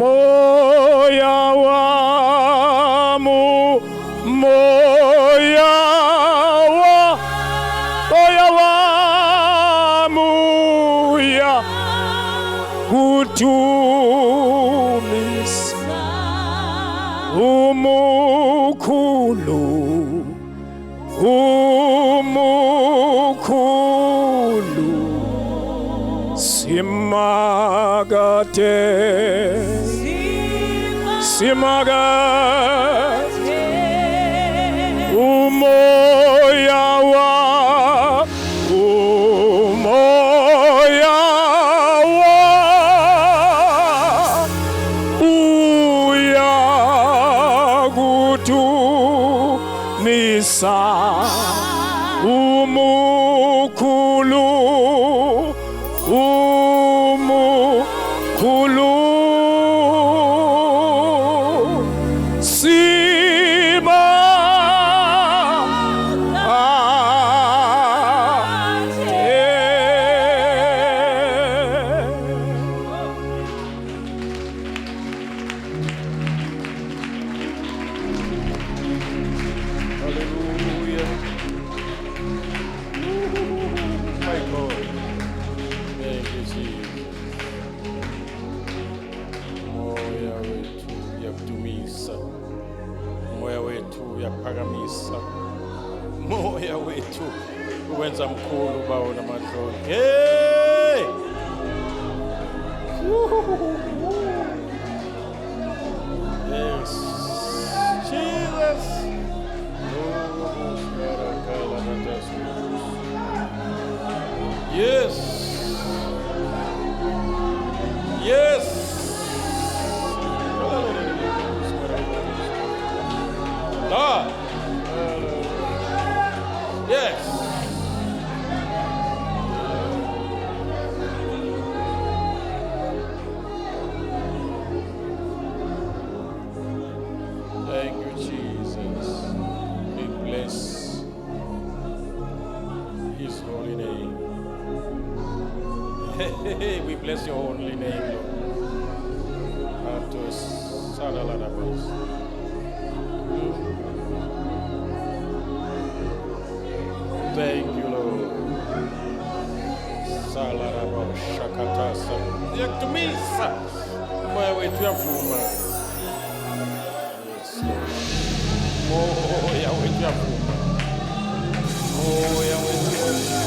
moya wamu, moya wamu ya kutumisa umukulu simagate umoya uya kutumisa umukulu moya wethu uwenza mkhulu bawo namadlolo. Hey! Yes. Jesus. Yes. Yes. Lord. Yes. Thank you, Jesus. We bless His holy name. We bless your holy name, Lord. Thank you, Lord. Salarabo shakatasa. Yaktumisa. Moya wetu yavuma. Yes, Lord. Moya wetu yavuma. Moya wetu yavuma.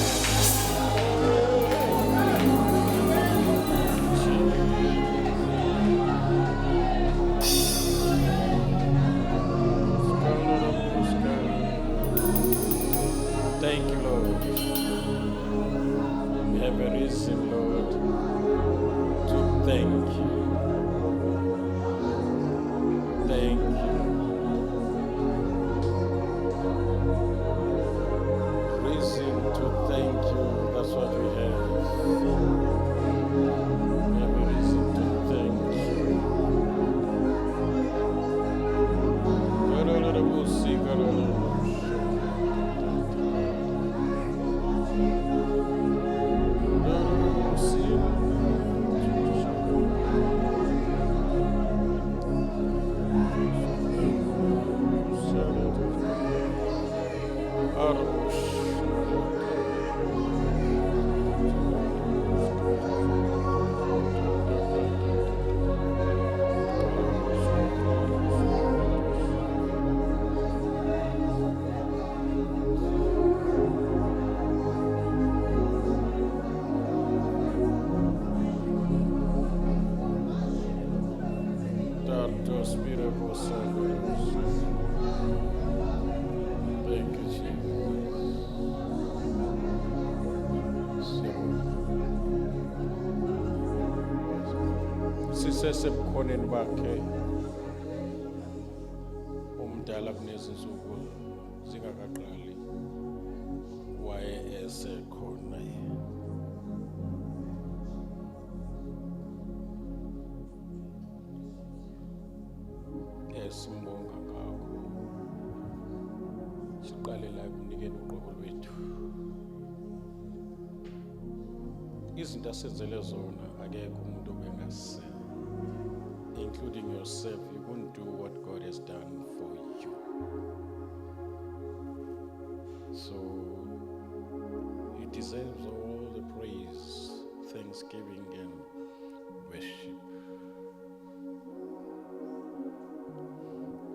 Thank you, Lord. We have a reason, Lord, to thank you. Thank you. Reason to thank you. That's what we have. We have a reason to thank you. Thank you, Jesus. Sisesebukhoneni bakhe umdala kunezinsuku zingakaqali waye esekhona esimbonga ngakho siqalela ekunikeni uqobo lwethu izinto asenzele zona akekho umuntu obengasenza including yourself, you couldn't do what God has done for you. So He deserves all the praise, thanksgiving, and worship.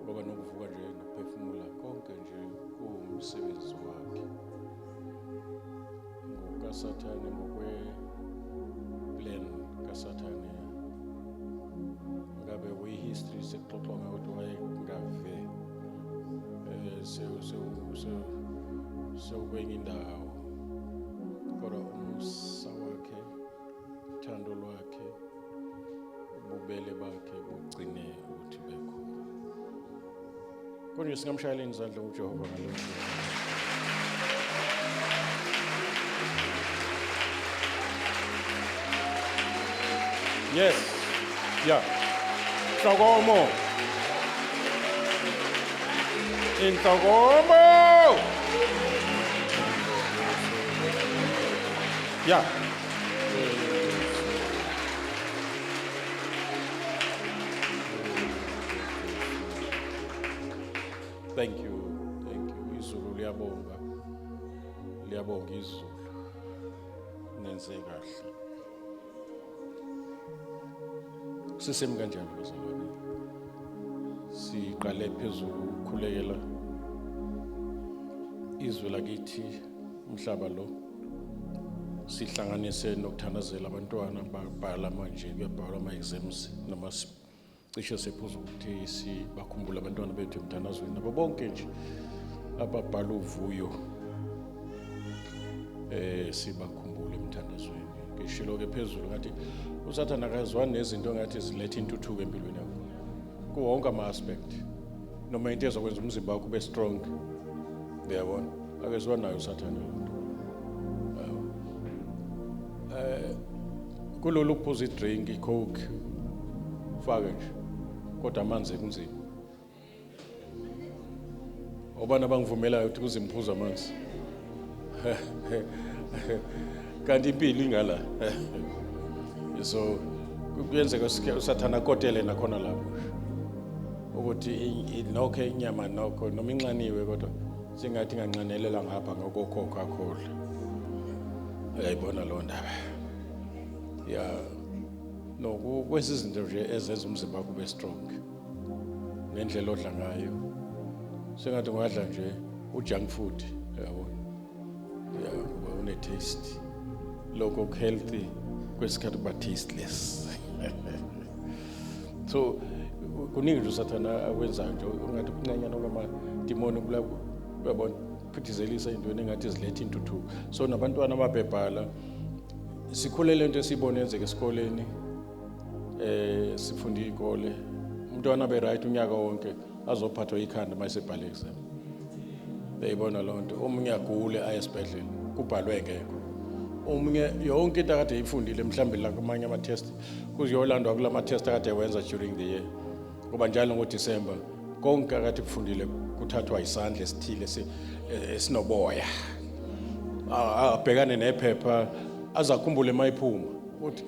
Ngoba nokuvuka nje nokuphefumula konke nje kuwumsebenzi wakhe. NgokaSathane ngokwe-plan kaSathane ngabe kwi-history sekuxoxwa ngakuthi wayengave sewukwenye indawo, kodwa umusa wakhe, uthando lwakhe, ububele bakhe bugcine ukuthi bekhona. Konje singamshayela izandla uJehova ngalo. Yes. Yeah. Inhlokomo. Inhlokomo. Yeah. Thank you. Izulu liyabonga. Liyabonga izulu. Nenze kahle. Sisemi kanjani bazalwane? Siqale phezulu ukukhulekela izwe lakithi umhlaba lo. Sihlanganise nokuthandazela abantwana babhala manje kuyabhalwa ama-exams cishe sephuza ukuthi sibakhumbule abantwana bethu emthandazweni nabo bonke nje ababhala uvuyo sibakhumbule emthandazweni. Ngishilo-ke phezulu ngathi uSathane akazwani nezinto ngathi ziletha intuthuko empilweni yakho kuwonke ama-aspect, noma into ezokwenza umzimba wakho ube strong, uyabona, akezwani nayo uSathane lo nto. Kulolu kuphuza idrink, icoke, fake nje, kodwa amanzi kunzima. Obana bangivumelayo ukuthi kuzimiphuza amanzi. Kanti impilo ingala. So kuyenzeka uSathane akotele nakhona lapho ukuthi nokho inyama nokho noma inxaniwe kodwa singathi nganxanelela ngapha ngoko-Coca-Cola. Uyayibona lo ndaba. Yeah. No, kwesizinto nje ezenza umzimba wakho ube strong. Ngendlela odla ngayo. Sengathi ungadla nje ujunk food, uyabona. Yeah, une taste. Lokho healthy kwesikhathi ba tasteless. So kuningi nje uSathane akwenzayo nje ungathi kuncanyana ngama demoni uyabona phithizelisa into engathi ziletha intuthuko. So nabantwana ababebhala sikhulele into esibone yenzeka esikoleni, sifunde ikole, umntwana be right unyaka wonke azophathwa ikhanda mayesebhala exam. Beyibona lonto omunye agule ayesibhedlela kubhalwe ngekho. Omunye yonke into akade eyifundile mhlawumbe la kumanye ama test kuziyolandwa kulama test akade ewenza during the year. Ngoba njalo ngoDecember konke akade kufundile kuthathwa isandla esithile esinoboya. Abhekane nephepha azakhumbule mayiphuma ukuthi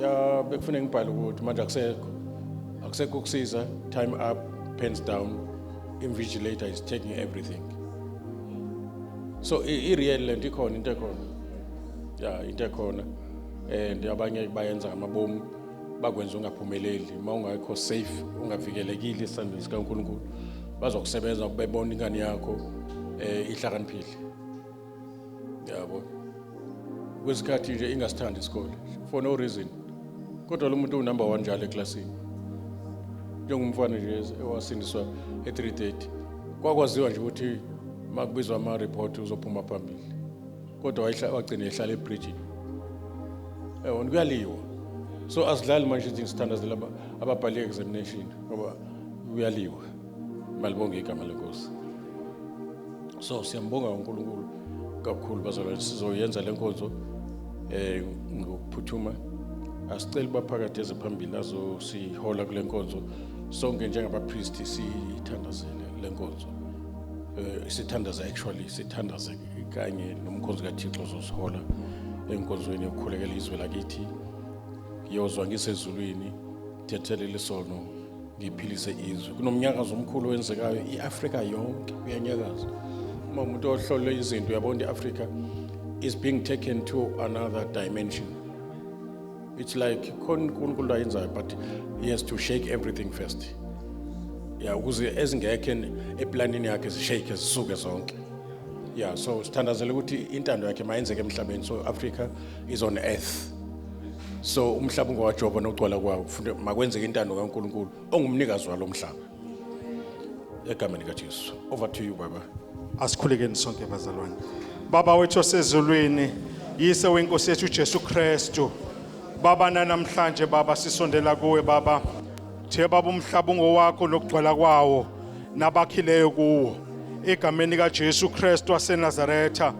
ya bekufuna ngibhale ukuthi manje akusekho kusiza, time up, pens down, invigilator is taking everything. So i-real land ikhona into ekhona. Yeah, into ekhona. And abanye bayenza ngamabomu bakwenza ungaphumeleli, mawungekho safe, ungavikelekile esandleni sikaNkulunkulu. Bazokusebenza bebona ingane yakho ihlakaniphile. Yabo. Kwesikhathi nje ingasithandi isikole for no reason. Kodwa lo muntu unumber 1 njalo eklasini. Njengomfana nje ewasindiswa e330. Kwakwaziwa nje ukuthi makubizwa ama report uzophuma phambili. Kodwa wagcina ehlala ebridge. Kuyaliwa. So asidlali manje izinto sithandazela ababhali examination ngoba kuyaliwa. Malibonge igama lenkosi. So siyambonga uNkulunkulu kakhulu bazalwane, sizoyenza lenkonzo ngokuphuthuma. Asicela baphakathi eziphambili azosihola kule nkonzo sonke njengabapriest sithandazele lenkonzo. Sithandaze kanye nomkhonzi kaThixo zosihola enkonzweni yokukhulekela izwe lakithi. Yozwa ngisezulwini thethelele isono ngiphilise izwe kunomnyakazo omkhulu wenzekayo iAfrika yonke uyanyakaza uma umuntu ohlole izinto yabona iAfrika is being taken to another dimension. It's like uNkulunkulu ayenzayo but he has to shake everything first. Yeah, ukuze ezingekho eplanini yakhe zishake zisuke zonke. Yeah, so sithandazela ukuthi intando yakhe mayenzeke emhlabeni, so Africa is on earth. So umhlaba ungowajoba nokugcwala kwawo kufunde makwenzeke intando kaNkulunkulu ongumnikazi walo mhlaba. Egameni kaJesu. Over to you baba. Asikhulekeni sonke bazalwane. Baba wethu osezulwini, yise wenkosi yethu Jesu Kristu. Baba namhlanje baba sisondela kuwe baba. The baba umhlaba ngowakho nokugcwala kwawo nabakhileyo kuwo. Egameni kaJesu Kristu waseNazaretha.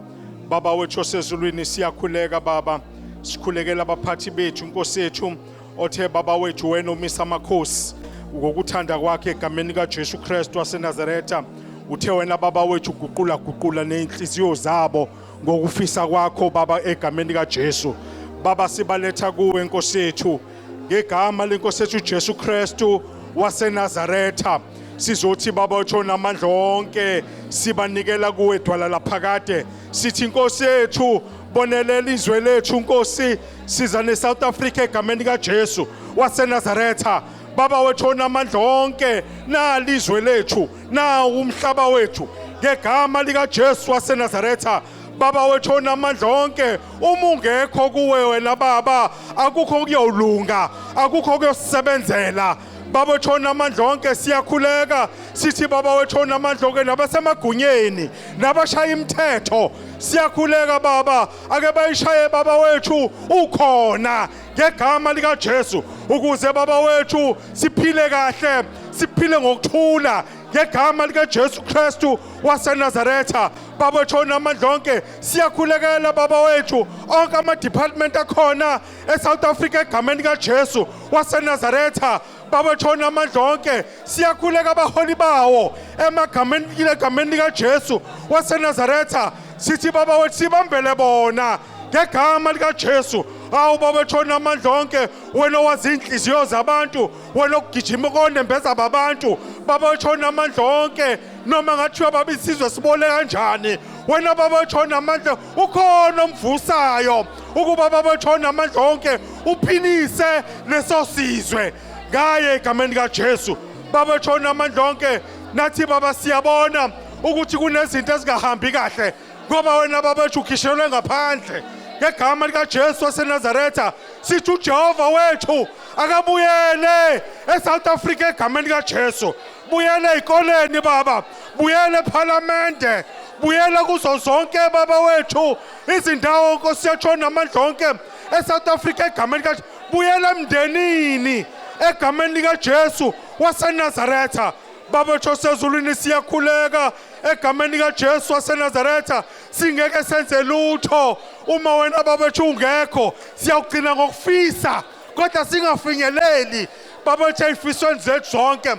Baba wethu osezulwini siyakhuleka baba. Sikhulekela abaphathi bethu inkosi yethu othe baba wethu wena umisa amakhosi ngokuthanda kwakhe egameni kaJesu Kristu waseNazaretha. Uthe wena baba wethu guqula nenhliziyo zabo ngokufisa kwakho baba egameni kaJesu. Baba sibaletha kuwe inkosi yethu ngegama lenkosi yethu Jesu Kristu waseNazaretha. Sizothi baba wethu namandla onke sibanikela kuwe dwala laphakade. Sithi inkosi yethu bonelela izwe lethu Nkosi, siza neSouth Africa egameni kaJesu waseNazaretha. Baba wethu namandla onke nalizwe lethu na umhlaba wethu ngegama likaJesu waseNazaretha. Baba wethu namandla onke umungekho kuwe wena baba akukho kuyolunga, akukho kuyosebenzela. Baba wethu namandla onke siyakhuleka sithi baba wethu namandla onke nabasemagunyeni nabashaya imithetho siyakhuleka baba ake bayishaye baba wethu ukhona ngegama likaJesu ukuze baba wethu siphile kahle, siphile ngokuthula ngegama likaJesu Kristu waseNazaretha. Baba wethu namandla onke siyakhulekela baba wethu onke ama department akhona eSouth Africa egameni kaJesu waseNazaretha. Baba wethu namandla onke siyakhuleka abaholi bawo egameni likaJesu waseNazaretha. Sithi baba wethu sibambele bona ngegama likaJesu. Awu baba wethu namandla onke wena wazi inhliziyo zabantu, wena okugijima konembeza babantu. Baba wethu namandla onke noma ngathiwa baba isizwe sibole kanjani, wena baba wethu namandla ukhona umvusayo ukuba baba wethu namandla onke uphilise leso sizwe ngaye egameni kaJesu. Baba wethu namandla onke nathi baba siyabona ukuthi kunezinto ezingahambi kahle ngoba wena baba wethu ukhishelwe ngaphandle ngegama likaJesu waseNazaretha. Sithi uJehova wethu akabuyele eSouth Africa egameni likaJesu. Buyele ezikoleni baba, buyele eParliamente, buyele kuzo zonke baba wethu izindawo Nkosi yethu namandla onke eSouth Africa egameni likaJesu. Buyele emndenini egameni likaJesu waseNazaretha. Baba wethu osezulwini siyakhuleka egameni likaJesu waseNazaretha. Singeke senze lutho uma wena baba wethu ungekho, siyawugcina ngokufisa kodwa singafinyeleli baba wethu ezifisweni zethu zonke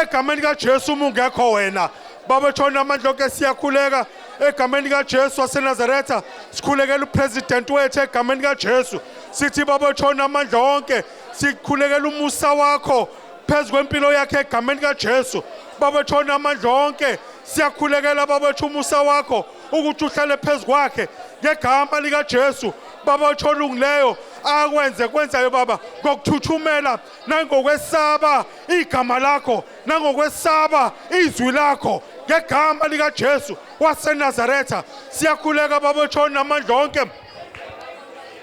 egameni likaJesu uma ungekho wena. Baba wethu namandla onke siyakhuleka egameni likaJesu waseNazaretha. Sikhulekela upresident wethu egameni likaJesu. Sithi baba wethu namandla onke sikhulekela umusa wakho phezu kwempilo yakhe egameni kaJesu. Baba wethu namandla onke siyakhulekela baba wethu umusa wakho ukuthi uhlale phezu kwakhe ngegama likaJesu. Baba wethu olungileyo akwenze kwenzayo baba ngokuthuthumela nangokwesaba igama lakho nangokwesaba izwi lakho ngegama likaJesu waseNazaretha. Siyakhuleka baba wethu namandla onke,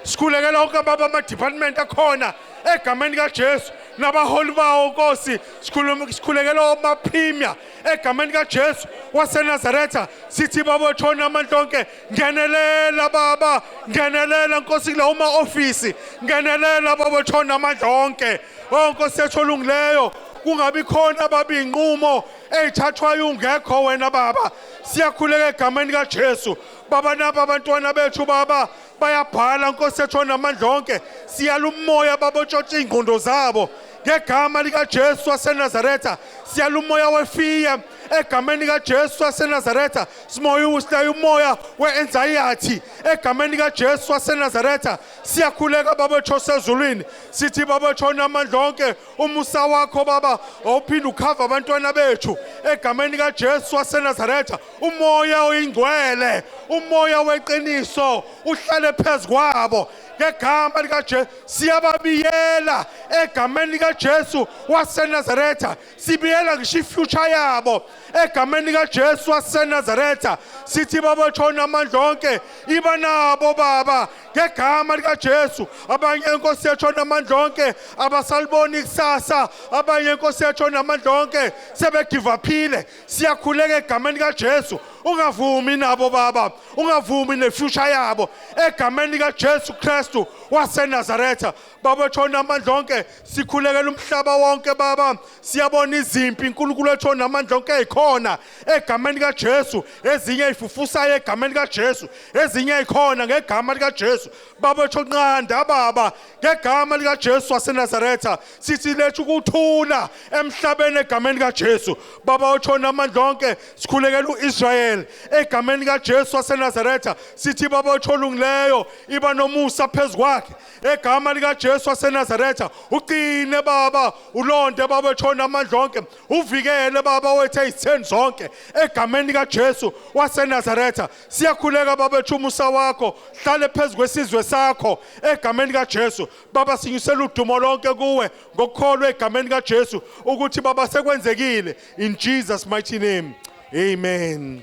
sikhulekela onke baba ama department akhona egameni kaJesu nabaholi bawo Nkosi. Sikhulekela oma premier egameni kaJesu waseNazaretha. Sithi baba wethu namandla onke ngenelela baba, ngenelela Nkosi kula uma office, ngenelela baba wethu namandla onke. Nkosi yethu olungileyo kungabi khona baba inqumo ezithathwayo ungekho wena baba. Siyakhuleka egameni kaJesu baba naba abantwana bethu baba bayabhala Nkosi yethu namandla onke. Siyala umoya baba otshotshisa ingqondo zabo ngegama likaJesu waseNazaretha. Siyala umoya wefiya egameni kaJesu waseNazaretha simoya usilayo umoya we-anxiety egameni kaJesu waseNazaretha siyakhuleka baba wethu osezulwini sithi baba wethu namandla onke umusa wakho baba awuphinde ukhava abantwana bethu egameni kaJesu waseNazaretha umoya oyingcwele umoya weqiniso uhlale phezu kwabo ngegama likaJesu siyababiyela egameni likaJesu waseNazaretha sibiyela ngisho ifuture yabo egameni likaJesu waseNazaretha sithi baba tshona amandla onke iba nabo baba ngegama likaJesu abanye inkosi yetshona amandla onke abasaliboni ikusasa abanye inkosi yetshona amandla onke sebegive uphile siyakhuleka egameni likaJesu ungavumi nabo baba ungavumi nefuture yabo egameni likaJesu Kristu waseNazaretha baba tshona amandla onke sikhulekela umhlaba wonke baba siyabona izimpi uNkulunkulu etshona amandla onke ezikhona egameni likaJesu ezinye ifufusayo egameni likaJesu ezinye ikhona ngegama likaJesu baba tshonqanda baba ngegama likaJesu waseNazaretha sithi lethu ukuthula emhlabeni egameni likaJesu baba utshona amandla onke sikhulekela uIsrael egameni likaJesu waseNazaretha sithi baba otholungileyo iba nomusa phezu kwakhe egama likaJesu waseNazaretha uqine baba ulonde baba etshona amandla onke uvikele baba wethu izitheni zonke egameni likaJesu waseNazaretha siyakhuleka baba ethu umusa wakho hlale phezu kwesizwe sakho egameni likaJesu baba sinyusela udumo lonke kuwe ngokukholwa egameni likaJesu ukuthi baba sekwenzekile in Jesus mighty name amen.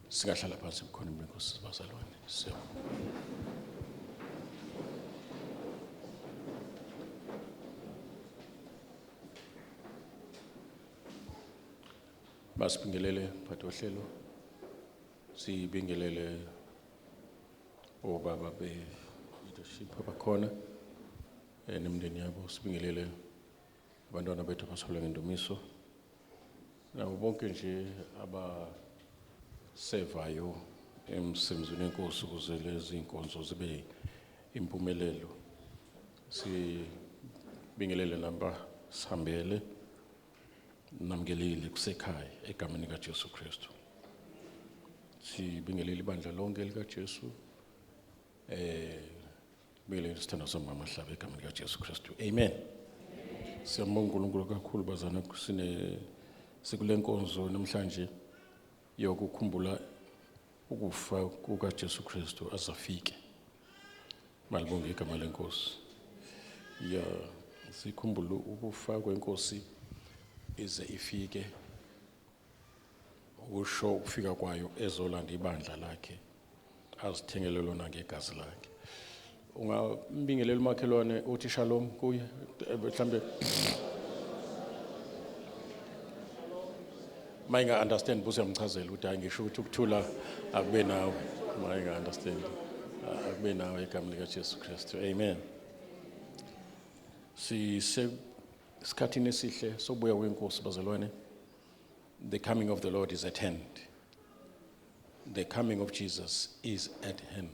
Singahlala phansi bukhona inkosi bazalwane basibingelele phathi ohlelo sibingelele obaba be leadership abakhona nemndeni yabo sibingelele abantwana bethu abasola ngendumiso nabo bonke nje sevayo emsebenzini wenkosi ukuze lezi inkonzo zibe impumelelo sibingelele namba sihambele namkelile kusekhaya egameni likaJesu Kristu sibingelele ibandla lonke likaJesu bingelele isithando somama Mahlaba egameni likaJesu Kristu amen. Siyambonga uNkulunkulu kakhulu bazana sikule nkonzo namhlanje yokukhumbula ukufa kukaJesu Kristu azafike malibonge igama lenkosi ya sikhumbula ukufa kwenkosi ize ifike usho ukufika kwayo ezolanda ibandla lakhe azithengele lona ngegazi lakhe ungambingelela umakhelwane uthi shalom kuye mhlambe mayinga understand buze yamchazela ukuthi angisho ukuthi ukuthula akube nawe mayinga understand akube nawe egameni likaJesu Kristu amen. Sikhathini esihle sobuya kwenkosi bazalwane. The coming of the Lord is at hand. The coming of Jesus is at hand.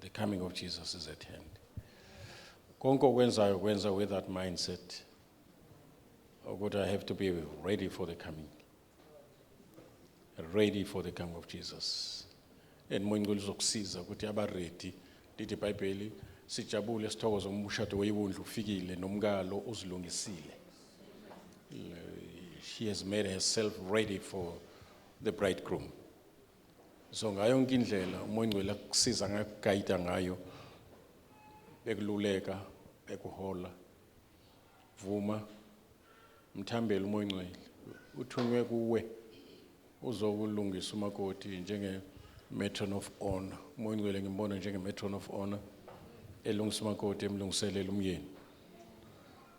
The coming of Jesus is at hand. Konke okwenzayo kwenza with that mindset. But I have to be ready for the coming. Ready for the coming of Jesus. And moyingcwele uzokusiza ukuthi aba ready lithi iBhayibheli sijabule sithokoze umshado weyibundlu ufikile nomkalo uzilungisile. She has made herself ready for the bridegroom. So ngayo yonke indlela umoyingcwele akusiza ngakugayida ngayo bekululeka bekuhola vuma mthambele umoyingcwele uthunywe kuwe uzokulungisa umakoti njenge matron of honor umoyingcwele ngimbona njenge matron of honor elungisa umakoti emlungiselela umyeni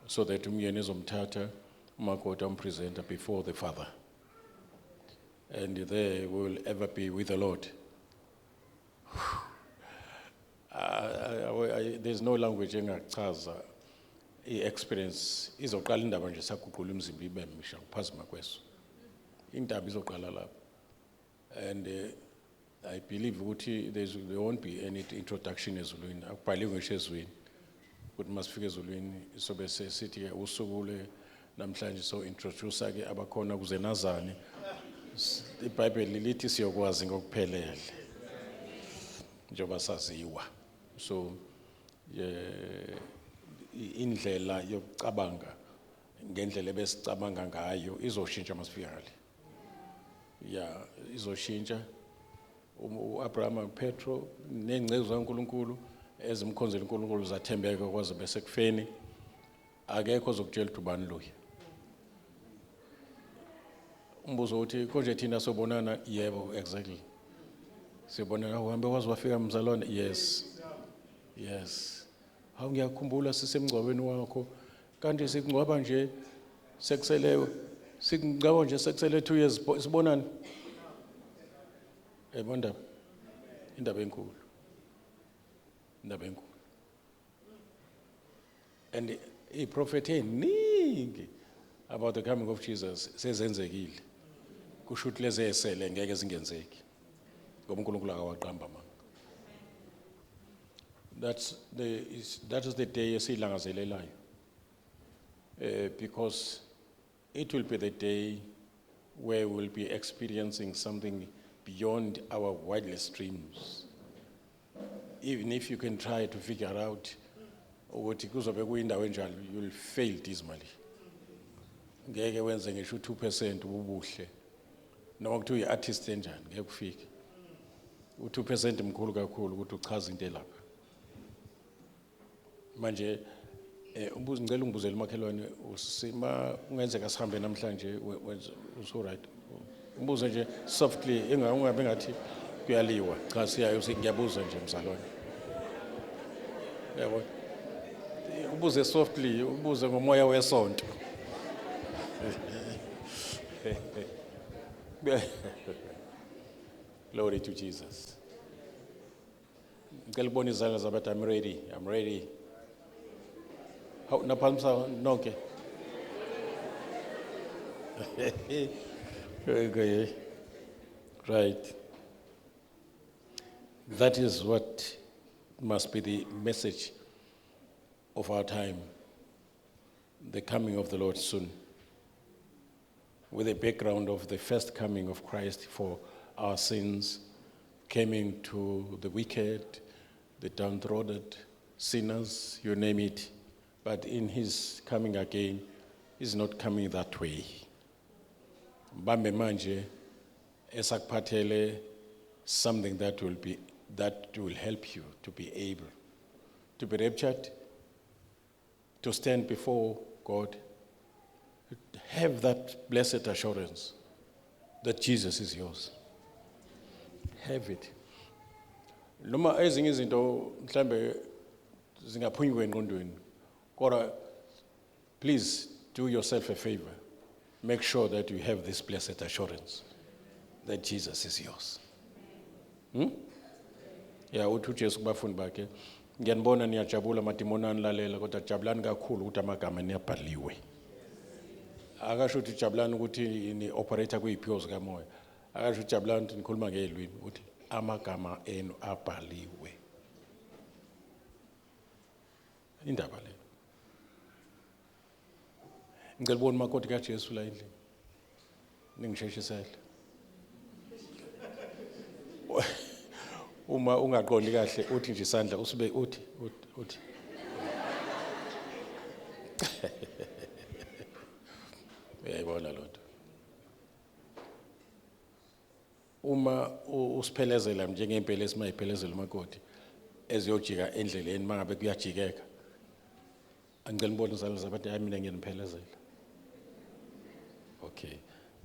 so that umyeni ezomthatha umakoti ampresenta before the father and there will ever be with the Lord. There's no language engachaza i-experience izoqala indaba nje saguqula umzimba ibe misha kuphazima kweso indaba izoqala lapho. And I believe ukuthi there won't be any introduction ezulwini, akubhaliwe ngisho ezweni ukuthi masifike ezulwini sobe sithi ke usuku le namhlanje so introduce ke abakhona kuze nazane. iBhayibheli lithi siyokwazi ngokuphelele njengoba saziwa. So indlela yokucabanga ngendlela ebesicabanga ngayo izoshintsha masifika ngale. Yeah, izoshintsha. uAbraham uPetro nengcezu zaNkulunkulu ezimkhonzela uNkulunkulu zathembeka kwaze bese kufeni, akekho ozokutshela ukuthi ubani loya. Umbuzo uthi konje thina sobonana, yebo, exactly. Sibonana uhambe wazi wafika mzalwane, yes. Hawu ngiyakhumbula sisemgcwabeni wakho, kanti sikungcwaba nje sekuselewe, sikungcwaba nje sekusele 2 years sibonana. Indaba enkulu. And iprofeti eningi about the coming of Jesus sezenzekile. Kusho ukuthi lezi esele ngeke zingenzeki ngoba uNkulunkulu akawaqamba manga. That is the day esilangazelelayo. Because it will be the day where we'll be experiencing something beyond our wildest dreams. Even if you can try to figure out ukuthi kuzobe kuyindawo enjalo, you'll fail dismally. Ngeke wenze ngisho 2% ubuhle. Noma kuthiwa i-artist enjani ngeke kufike. U2% mkhulu kakhulu ukuthi uchaze into elapha. Manje ngicela ungibuzele umakhelwane usima ungenzeka sihambe namhlanje so right. Umbuze nje softly ungabe ngathi kuyaliwa. Cha siyayo ngiyabuza nje mzalwane. Yabo. Ubuze softly, ubuze ngomoya wesonto. Glory to Jesus. Ngicela ubone izandla zabathi I'm ready. How napalmsa nonke. Okay. Right. That is what must be the message of our time, the coming of the Lord soon, with the background of the first coming of Christ for our sins, coming to the wicked, the downtrodden, sinners, you name it. But in his coming again, he's not coming that way. Mbambe manje esakuphathele something that will help you to be able to be raptured, to stand before God, have that blessed assurance that Jesus is yours. Have it. Noma ezinye izinto mhlambe zingaphunyuka engqondweni, kodwa please do yourself a favor. Make sure that you have this blessed assurance that Jesus is yours. Yeah, uthi uJesu kubafundi bakhe, ngiyanibona niyajabula madimoni anilalela kodwa jabulani kakhulu ukuthi amagama niyabhaliwe. Akasho ukuthi jabulani ukuthi ni operator kuyiphiwo zikamoya. Akasho ukuthi jabulani ukuthi nikhuluma ngelwimi ukuthi amagama enu abhaliwe. Indaba le. Ngicela ubone makoti kaJesu la endlini. Ningisheshisele. Uma ungaqondi kahle uthi nje isandla usube uthi. Uyayibona lonto. Uma usiphelezela njengempela esimayiphelezela umakoti eziyojika endleleni mangabe kuyajikeka. Angicela ngibone izandla zabathi hayi mina ngiyaniphelezela. Okay.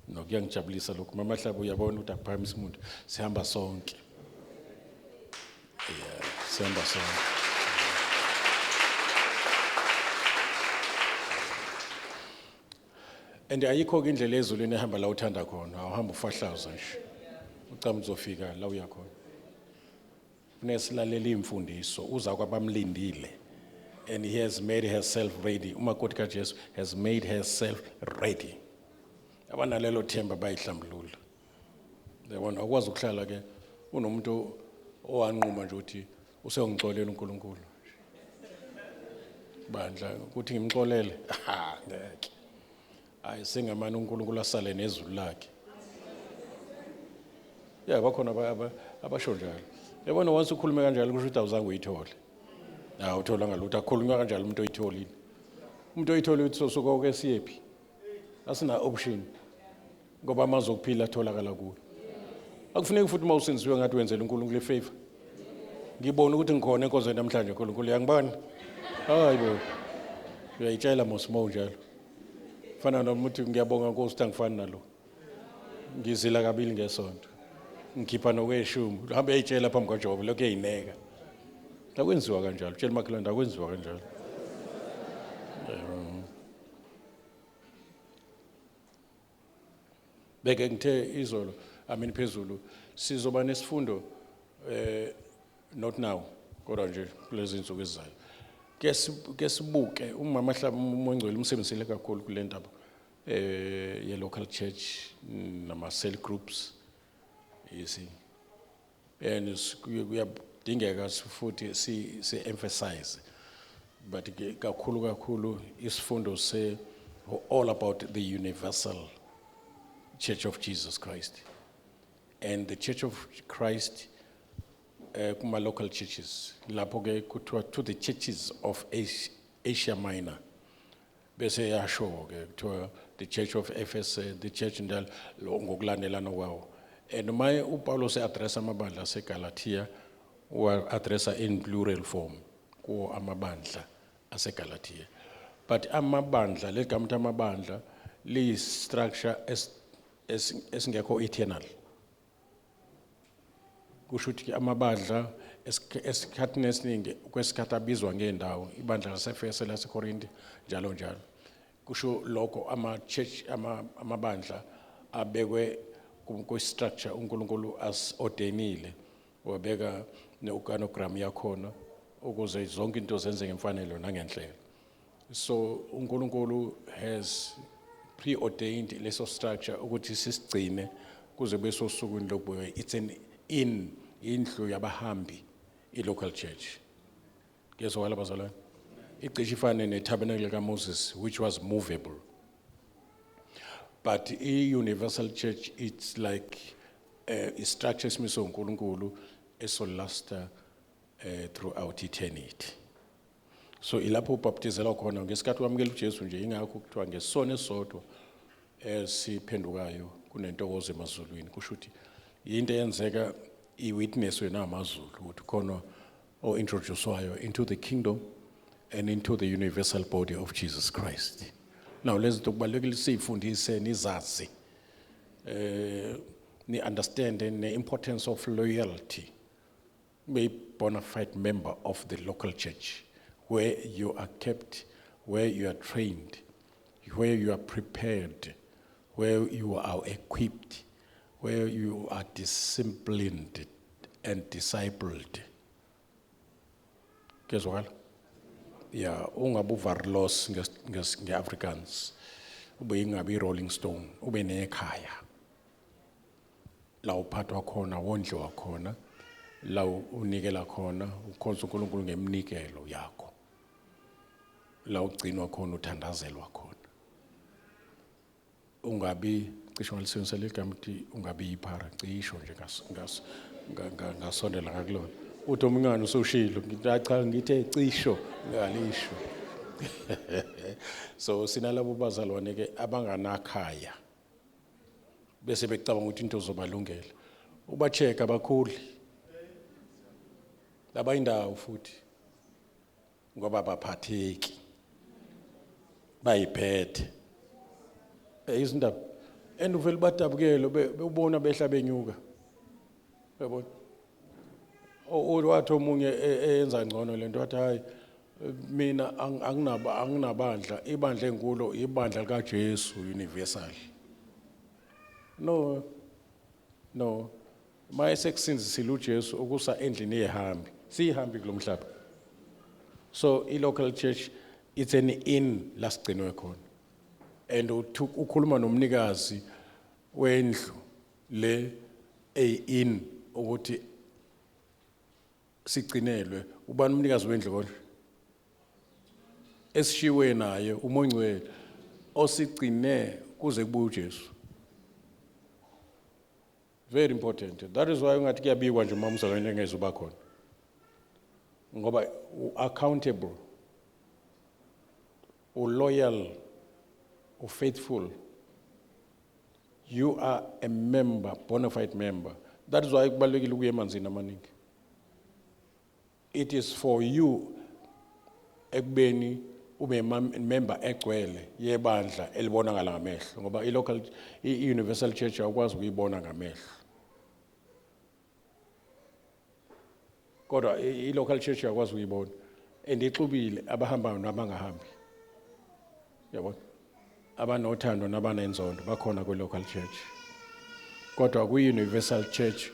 Nokuyangijabulisa lokho mama Hlaba uyabona ukuthi akuphakamisa umuntu sihamba sonke. Yeah, sihamba sonke. And ayikho indlela ezulwini ehamba la uthanda khona, awuhamba ufahlaza nje. Ucama uzofika la uya khona. Kufanele silalele imfundiso uza kwabamlindile. And he has made herself ready. Umakoti kaJesu has made herself ready. abanalelo themba bayihlambulula. Yabona akwazi ukuhlala ke unomuntu owanquma nje uthi usengixolela uNkulunkulu. Bandla ukuthi ngimxolele ngeke. Hayi singamani uNkulunkulu asale nezulu lakhe. Yeah, bakhona abasho njalo. Yabona once ukhulume kanjalo kusho ukuthi awuzange uyithole. Ha uthola ngalutho akhulunywa kanjalo umuntu oyitholile. Umuntu oyitholile uthi sosuka ke siyephi. Asina option. Ngoba amazwi okuphila atholakala kuwo. Akufuneki futhi mawusinziwe ngathi wenzela uNkulunkulu ifavor. Ngibona ukuthi ngikhona enkonzweni namhlanje uNkulunkulu uyangibona. Hayibo. Uyayitshela mosimo njalo. Fana nomuntu ngiyabonga Nkosi ukuthi angifani nalo. Ngizila kabili ngesonto. Ngikhipha nokweshumi. Uhambe eyitshela phambi kwaJobe lokho eyineka. Akwenziwa kanjalo. Tshela makhelwane akwenziwa kanjalo. Beke ngithe izolo phezulu sizoba nesifundo not now kodwa nje kulezi insuku ezizayo. Ke sibuke umama Hlaba uMongcwele umsebenzile kakhulu kule ndaba ye local church nama cell groups you see. And kuyadingeka futhi si emphasize but kakhulu isifundo se all about the universal Church of Jesus Christ. And the Church of Christ, kuma local churches, lapho ke kuthiwa to the churches of Asia Minor. Bese yasho ke kuthiwa the Church of Ephesus, the church ndalo ngokulandelana kwawo. And my uPaulos address amabandla aseGalatia wa addressa in plural form ko amabandla aseGalatia. But amabandla legamta amabandla li structure esingekho eternal. Kusho ukuthi amabandla esikhathini esiningi kwesikhathi abizwa ngendawo ibandla laseFese laseKorinte njalo njalo. Kusho lokho ama-church amabandla abekwe ku-structure uNkulunkulu as ordainile wabeka ne-organogram yakhona ukuze zonke into zenze ngemfanelo nangenhlelo. So uNkulunkulu has preordained leso structure ukuthi sisigcine kuze beso sukwini lokubuya. It's an indlu yabahambi i-local church. Ngezwakala bazalwane. Icishe ifane ne-tabernacle kaMoses which was movable. But i-universal church it's like a structure esimiso uNkulunkulu esolasta throughout eternity. So ilapho ubaptizela khona ngesikhathi kwamukela uJesu nje ingakho kuthiwa ngesona esodwa esiphendukayo kunentokozo emazulwini. Kusho ukuthi into eyenzeka iwitness wena amazulu ukuthi khona o introducewayo into the kingdom and into the universal body of Jesus Christ. Now lezi zinto kubalekile sifundise nizazi ni understand the importance of loyalty. Be bona fide member of the local church where you are kept, where you are trained, where you are prepared, where you are equipped, where you are disciplined and discipled. Kezwakala? Yeah, ungabu varlos nge-Afrikaans. Ube ingabi Rolling Stone, ube nekhaya. La uphathwa khona, wondliwa khona, la unikela khona, ukhonza uNkulunkulu ngemnikelo yakho. La ugcinwa khona uthandazelwa khona. Ungabi cisho ngalisebenzisela igama ukuthi ungabi iphara cisho nje ngasondela ngakulona. Uthi omngane usoshilo ngithi ngithe cisho ngalisho. So sinalabo bazalwane ke abanganakhaya bese becabanga ukuthi into zobalungela. Ubacheka abakhuli. Laba indawo futhi ngoba baphatheki. Bayiphethe. Izindaba and uvela badabukelo bebona behla benyuka. Yabona? Wathi omunye eyenza ngcono lento wathi hayi mina anginabandla ibandla enkulu ibandla likaJesu universal. No maye sekusinzisile uJesu ukusa endlini yehambi sihambi kulomhlaba. So i local church it's an inn lasigcinwe khona and ukhuluma nomnikazi wendlu le in ukuthi sigcinelwe ubani umnikazi wendlu konje esishiwe naye uMongcwele osigcine kuze kubuye uJesu. Very important. That is why ungathi kuyabikwa nje mama uzalwane engeze uba khona ngoba accountable, loyal, faithful. You are a member, bona fide member. That is why kubalekile ukuya emanzini amaningi. It is for you ekubeni ube member egcwele yebandla elibonakala ngamehlo ngoba i-Universal Church awukwazi ukuyibona ngamehlo. Kodwa i-local church yakwazi ukuyibona and ixubile abahambayo nabangahambi. Yabona? Abanothando nabanenzondo bakhona kwi-local church. Kodwa kwi-Universal Church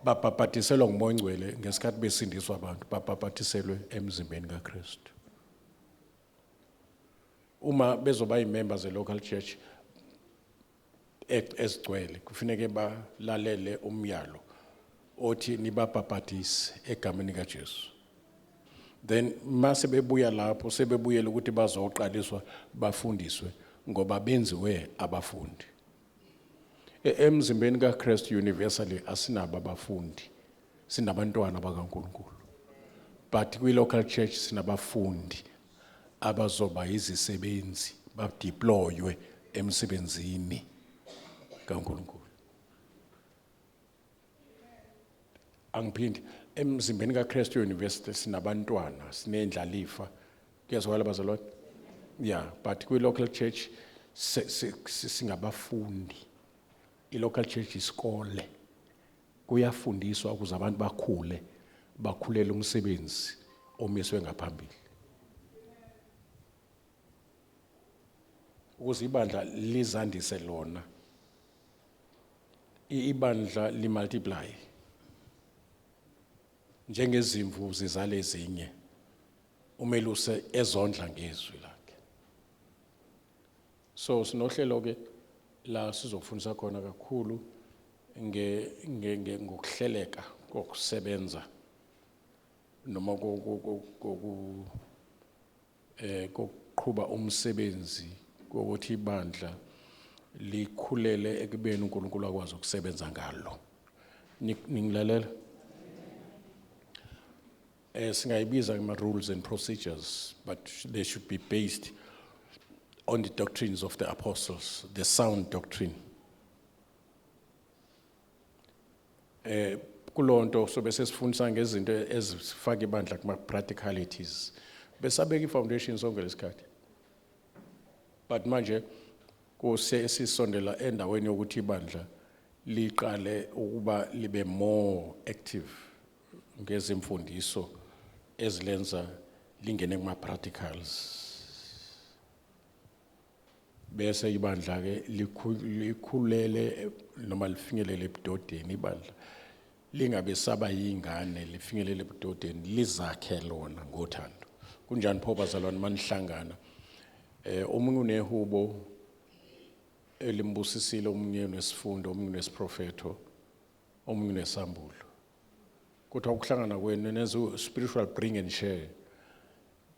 babhaphathiselwa nguMongcwele ngesikhathi besindiswa abantu babhaphathiselwe emzimbeni kaKristu. Uma bezoba yi-members e-local church ezigcwele kufanele balalele umyalo othi nibabhaphathise egameni kaJesu. Then mase bebuya lapho sebebuyela ukuthi bazoqaliswa bafundiswe ngoba benziwe abafundi. Emzimbeni kaKristu universally asinabo abafundi, sinabantwana bakaNkulunkulu. But kwi-local church sinabafundi abazoba izisebenzi badeploywe emsebenzini kaNkulunkulu. Angiphindi emzimbeni kaKristu University sinabantwana sinendlalifa kuyazwakala bazalwane. Yeah, but kwi-local church singabafundi. I-local church isikole kuyafundiswa ukuze abantu bakhulele umsebenzi omiswe ngaphambili. Ukuze ibandla lizandise lona, ibandla limultiply njengezimvu zizale ezinye umeluse ezondla ngezwi lakhe. So sinohlelo ke la sizofundisa khona kakhulu ngokuhleleka kokusebenza noma kokuqhuba umsebenzi ukuthi ibandla likhulele ekubeni uNkulunkulu akwazi ukusebenza ngalo. Ningilalela? Singayibiza rules and procedures, but they should be based on the doctrines of the apostles, the sound doctrine. Kulonto so bese sifundisa ngezinto ezifaka ibandla kuma practicalities. Besabeka ifoundation sonke lesikhathi. But manje sisondela endaweni yokuthi ibandla liqale ukuba libe more active ngezimfundiso ezilenza lingene kuma practicals. Bese ibandla ke likhulele noma lifinyelele ebudodeni ibandla lingabe saba yingane lifinyelele ebudodeni lizakhe lona ngothando. Kunjani pho bazalwane manihlangana omunye unehubo elimbusisile, omunye unesifundo, omunye unesiprofeto, omunye unesambulo. Kodwa ukuhlangana kwenu nenze spiritual bring and share.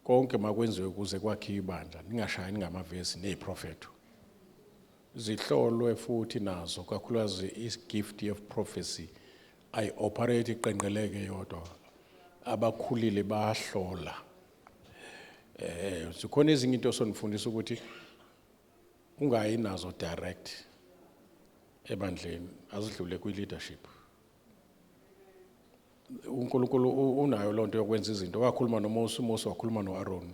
Konke makwenziwe kuze kwakhe ibandla, ningashayini ngamavesi neziprofeto. Zihlolwe futhi nazo kakhulukazi is-gift of prophecy ay operate iqenqeleke yodwa. Abakhulile bayahlola. Sikhona ezinye into sonifundisa ukuthi ungayi nazo direct ebandleni azidlule kwi-leadership. uNkulunkulu unayo lonto yokwenza izinto. Wakhuluma noMose, uMose wakhuluma noAaron.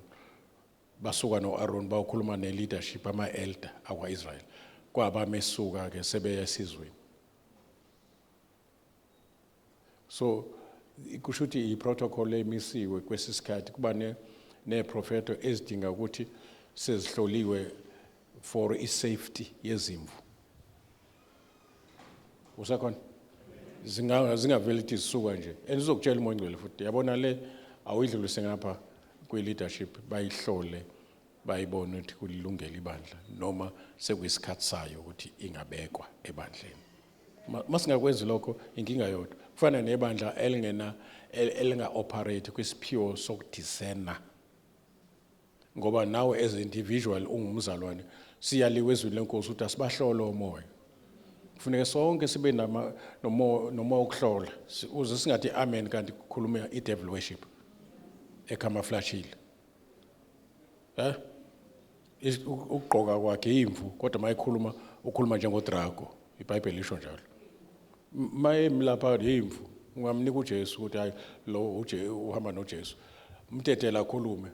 Basuka noAaron bayokhuluma ne-leadership ama-elder akwa-Israel. Kwabamesuka ke sebeya esizweni. So kusho ukuthi i-protocol emisiwe kwesisikhathi kuba neprofeto ezidinga ukuthi sezihloliwe for i-safety yezimvu. Usakhona? Zingavele ithi zisuka nje. Enizokutshela uMongcwele futhi yabona le awuyidlulise ngapha kwi-leadership bayihlole bayibone ukuthi kulilungela ibandla noma sekuyisikhathi sayo ukuthi ingabekwa ebandleni. Masingakwenzi lokho inkinga yodwa. Kufana nebandla elinga operate kwisiphiwo sokudiscerna. Ngoba nawe as individual ungumzalwane siyaliwe ezweni lenkosi ukuthi asibahlole omoya. Kufuneka sonke sibe noma ukuhlola uze singathi amen kanti kukhuluma i-devil worship ecamouflagile. Ukugqoka kwakhe imvu kodwa mayikhuluma ukhuluma njengodrago. iBhayibheli lisho njalo. Mayemlapha imvu ungamnika uJesu ukuthi hayi lo uhamba noJesu. Umtetela akhulume.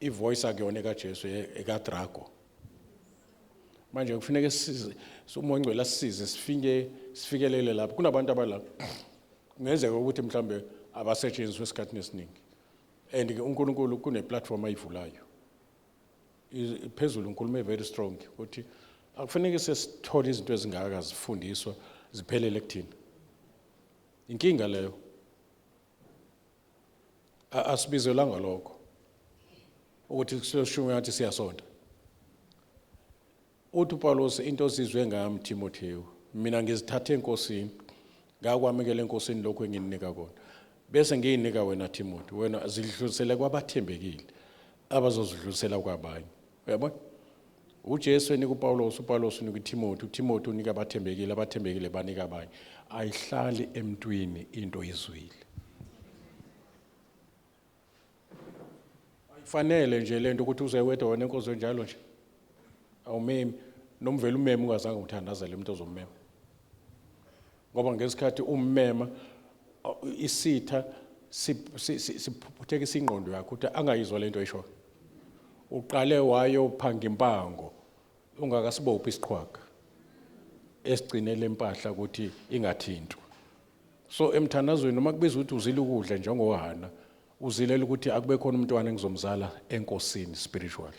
Ivoice akuyona kaJesu ekadrago. Manje kufuneka sisize umoya ongcwele asisize sifikelele lapho. Kunabantu abala kungenzeka ukuthi mhlambe abasetshenziswe esikhathini esiningi. And uNkulunkulu kune platform ayivulayo. Phezulu uNkulunkulu very strong ukuthi akufanele sesithola izinto ezingaka zifundiswa ziphelele kuthina. Inkinga leyo. Asibizelanga lokho. Ukuthi siyosho ngathi siyasonda. Uthi uPawulos into osizwe ngami Timotheo mina ngizithathe enkosini ngakwamukela enkosini lokho enginika kona bese ngiyinika wena Timothy wena zidlulisele kwabathembekile abazozidlulisela kwabanye uyabona uJesu enika uPawulos unika uTimothy uTimothy unika abathembekile banika abanye ayihlali emntwini into izwile ayifanele nje lento ukuthi uzewedwa wena enkonzo njalo nje awumemi nomvela umema ungazange uthandazele umuntu ozomema ngoba ngesikhathi ummema isitha siphutheka isingqondo yakho ukuthi angayizwa lento esho uqale wayo phanga impango ungakasibophi isiqhwaga esigcinele impahla ukuthi ingathintwa so emthandazweni noma kubiza ukuthi uzile ukudla njengoHana uzilela ukuthi akube khona umntwana engizomzala enkosini spiritual.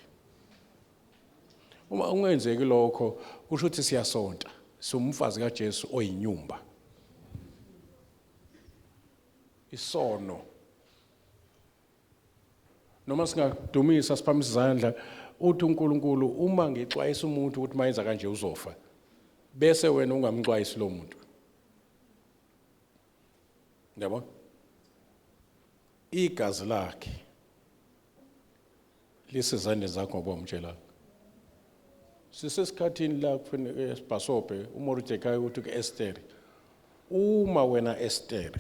Uma ungenzeki lokho kusho ukuthi siyasonta somfazi kaJesu oyinyumba isono noma singadumisa siphamisa izandla uthi uNkulunkulu uma ngixwayisa umuntu ukuthi mayenza kanje uzofa bese wena ungamxwayisi lo muntu yabo igazi lakhe lisezandleni zakho ngoba umtshela sisesikhathini la kufanele esibhasope uMordecai uthi kuEsther uma wena Esther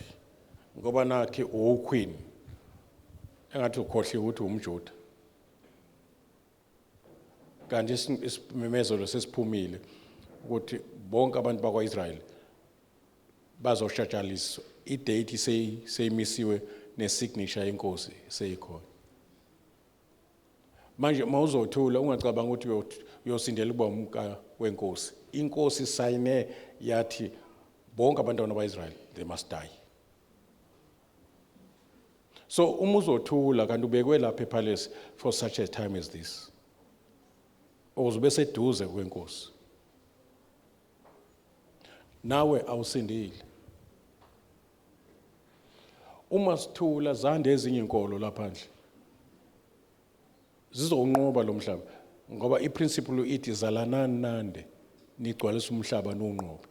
ngoba nakhe uqueen engathi ukhohliwe ukuthi umJuda kanti isimemezelo sesiphumile ukuthi bonke abantu bakwaIsrael bazoshajaliswa idate seyimisiwe nesignature yenkosi seyikhona manje mawuzothula ungacabanga ukuthi uyosindela kuba umka wenkosi inkosi sayine yathi bonke abantwana baIsrael they must die so uma uzothula kanti ubekwe lapha epalace for such a time as this uzube seduze kwenkosi nawe awusindile uma sithula zande ezinye inkolo laphandle zizonqoba lo mhlaba ngoba iprinciple ithi zalanani nande nigcwalisa umhlaba nonqoba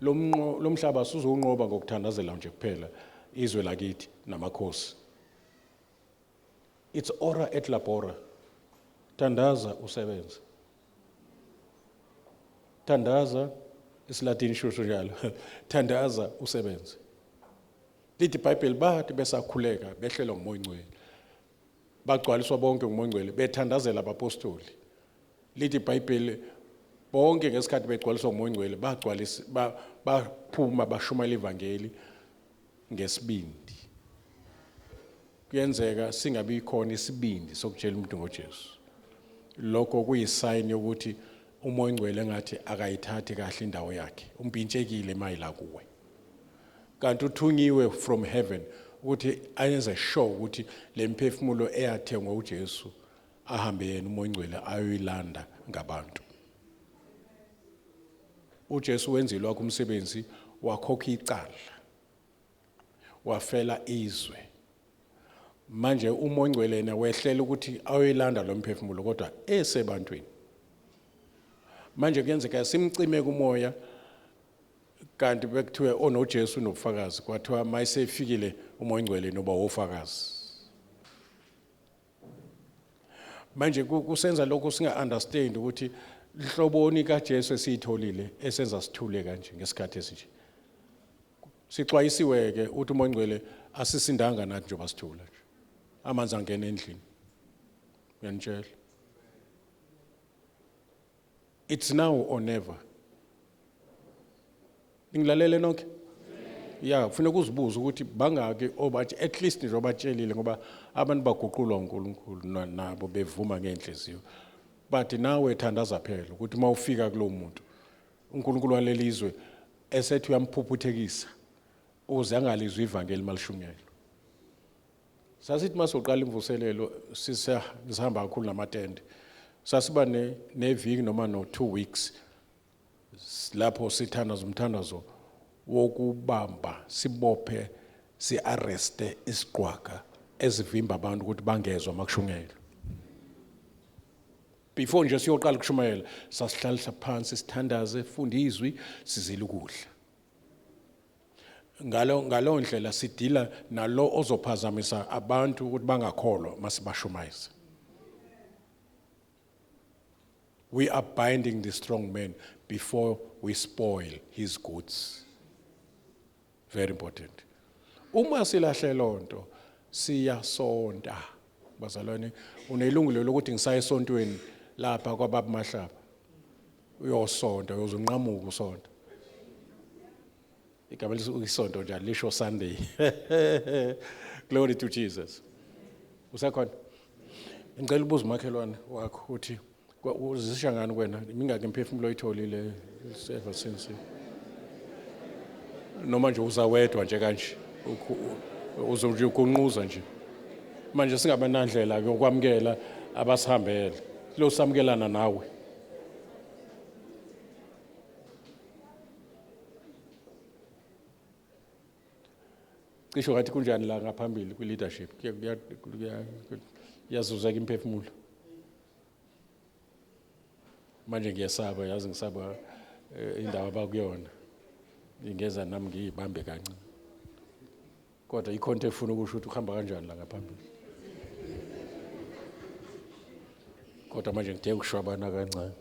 lo mhlaba sizonqoba ngokuthandazela nje kuphela izwe lakithi namakhosi it's ora et labora thandaza usebenza thandaza isilatini shushu njalo thandaza usebenza lithi iBhayibheli bathi besakhuleka behlelwa ngumoya ongcwele bagcwaliswa bonke ngumoya ongcwele bethandazela abapostoli lithi iBhayibheli bonke ngesikhathi begcwaliswa ngumoya ongcwele bagcwalisa baphuma bashumayela ivangeli ngesibindi kuyenzeka singabi khona isibindi sokutshela umuntu ngoJesu lokho kuyisign yokuthi umoya ongcwele ngathi akayithathi kahle indawo yakhe umpintshekile mayila kuwe kanti uthunyiwe from heaven ukuthi ayenze sure ukuthi lemphefumulo eyathengwa uJesu ahambe yena umoya ongcwele ayoyilanda ngabantu uJesu wenzile wakhe umsebenzi wakhokha icala wafela izwe manje umoya ongcwele yena wehlela ukuthi ayoyilanda lo mphefumulo kodwa esebantwini. Manje kuyenzeka simcime kumoya kanti bekuthiwe onoJesu nobufakazi kwathiwa mayisefikile umoya ongcwele noba wofakazi. Manje kusenza lokho singa-understand ukuthi lihloboni kaJesu esiyitholile esenza sithule kanje ngesikhathi esinje. Sixwayisiwe-ke uthi umoya ongcwele asisindanga nathi njengoba sithula nje. Amanzi angena endlini. Uyanitshela. It's now or never. Ningilalele nonke? Yeah, kufanele uzibuze ukuthi bangaki obathi at least nje obatshelile ngoba abantu baguqulwa uNkulunkulu nabo bevuma ngenhliziyo. But nawe thandaza phela ukuthi mawufika kulo muntu uNkulunkulu walelizwe esethi uyamphuphethekisa uze angalizwe ivangeli malishungelwe. Sasithi masoqala imvuselelo sisihamba kakhulu namatende. Sasiba neviki noma no 2 weeks lapho sithandaza umthandazo wokubamba sibophe siarreste isiqhwaga ezivimba abantu ukuthi bangezwe makushungelwe. Before nje siyoqala ukushumayela sasihlalisa phansi sithandaze funda izwi sizile ukudla. Ngalo ndlela sidila nalo ozophazamisa abantu ukuthi bangakholwa masibashumayisa. We are binding the strong man before we spoil his goods. Very important. Uma silahle lonto siyasonta. Bazalwane unelungelo lokuthi ngisaye esontweni lapha kwababa Mahlaba. Uyosonta uyozunqamuka usonta. Igama lisonto nje lisho Sunday. Glory to Jesus. Usakhona? Ngicela ubuze umakhelwane wakho uthi uzisha ngani wena mingaki imphefumulo oyitholile ever since noma nje uzawedwa nje kanje uzonje ukunquza nje manje singabanandlela ke ukwamkela abasihambele lo samukelana nawe cisho ngathi kunjani la ngaphambili kwi leadership yazuzeka imphefumulo manje ngiyasaba yazi ngisaba indawo abakuyona ngingeza nami ngiyibambe kancane kodwa ikhonto efuna ukusho ukuthi uhamba kanjani la ngaphambili kodwa manje ngidinga ukushwabana kancane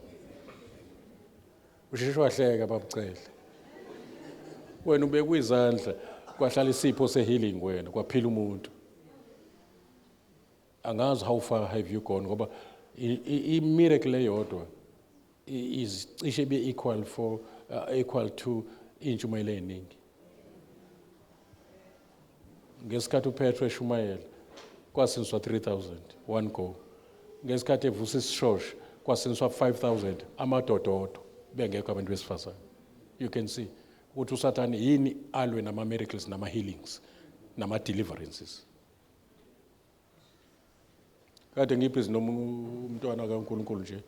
usheshe wahleka babucele wena ube kuyizandla kwahlala isipho sehealing wena kwaphila umuntu angazi how far have you gone ngoba I miracle eyodwa is cishe be equal to intshumayelo eningi ngesikhathi uPetro eshumayela kwasinswa 3000 one go ngesikhathi evusa isishosho kwasinswa 5000 amadododo bengekho abantu besifazane you can see ukuthi uSathane yini alwe nama miracles nama healings nama deliverances kade ngibhizi noma umntwana kaNkulunkulu nje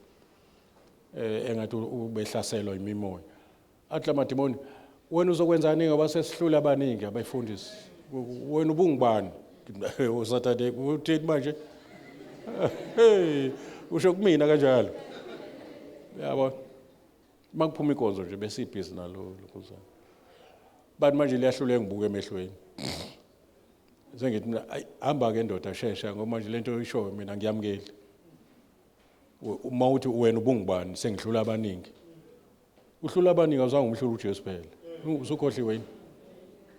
engathi ubehlaselwa imimoya athi amadimoni wena uzokwenzani ngoba sesihlula abaningi abafundisi wena ubungibani uSathane uthini manje hey usho kumina kanjalo yabo makuphuma inkonzo nje bese ibhizi nalo lokuzana bathi manje liyahlule ngibuke emehlweni sengithi mina hamba ke ndoda shesha ngoba manje lento oyishoyo mina ngiyamkeli uma uthi wena ubungibani sengidlula abaningi uhlula abaningi awuzange umhlula uJesu phela usukhohliwe yini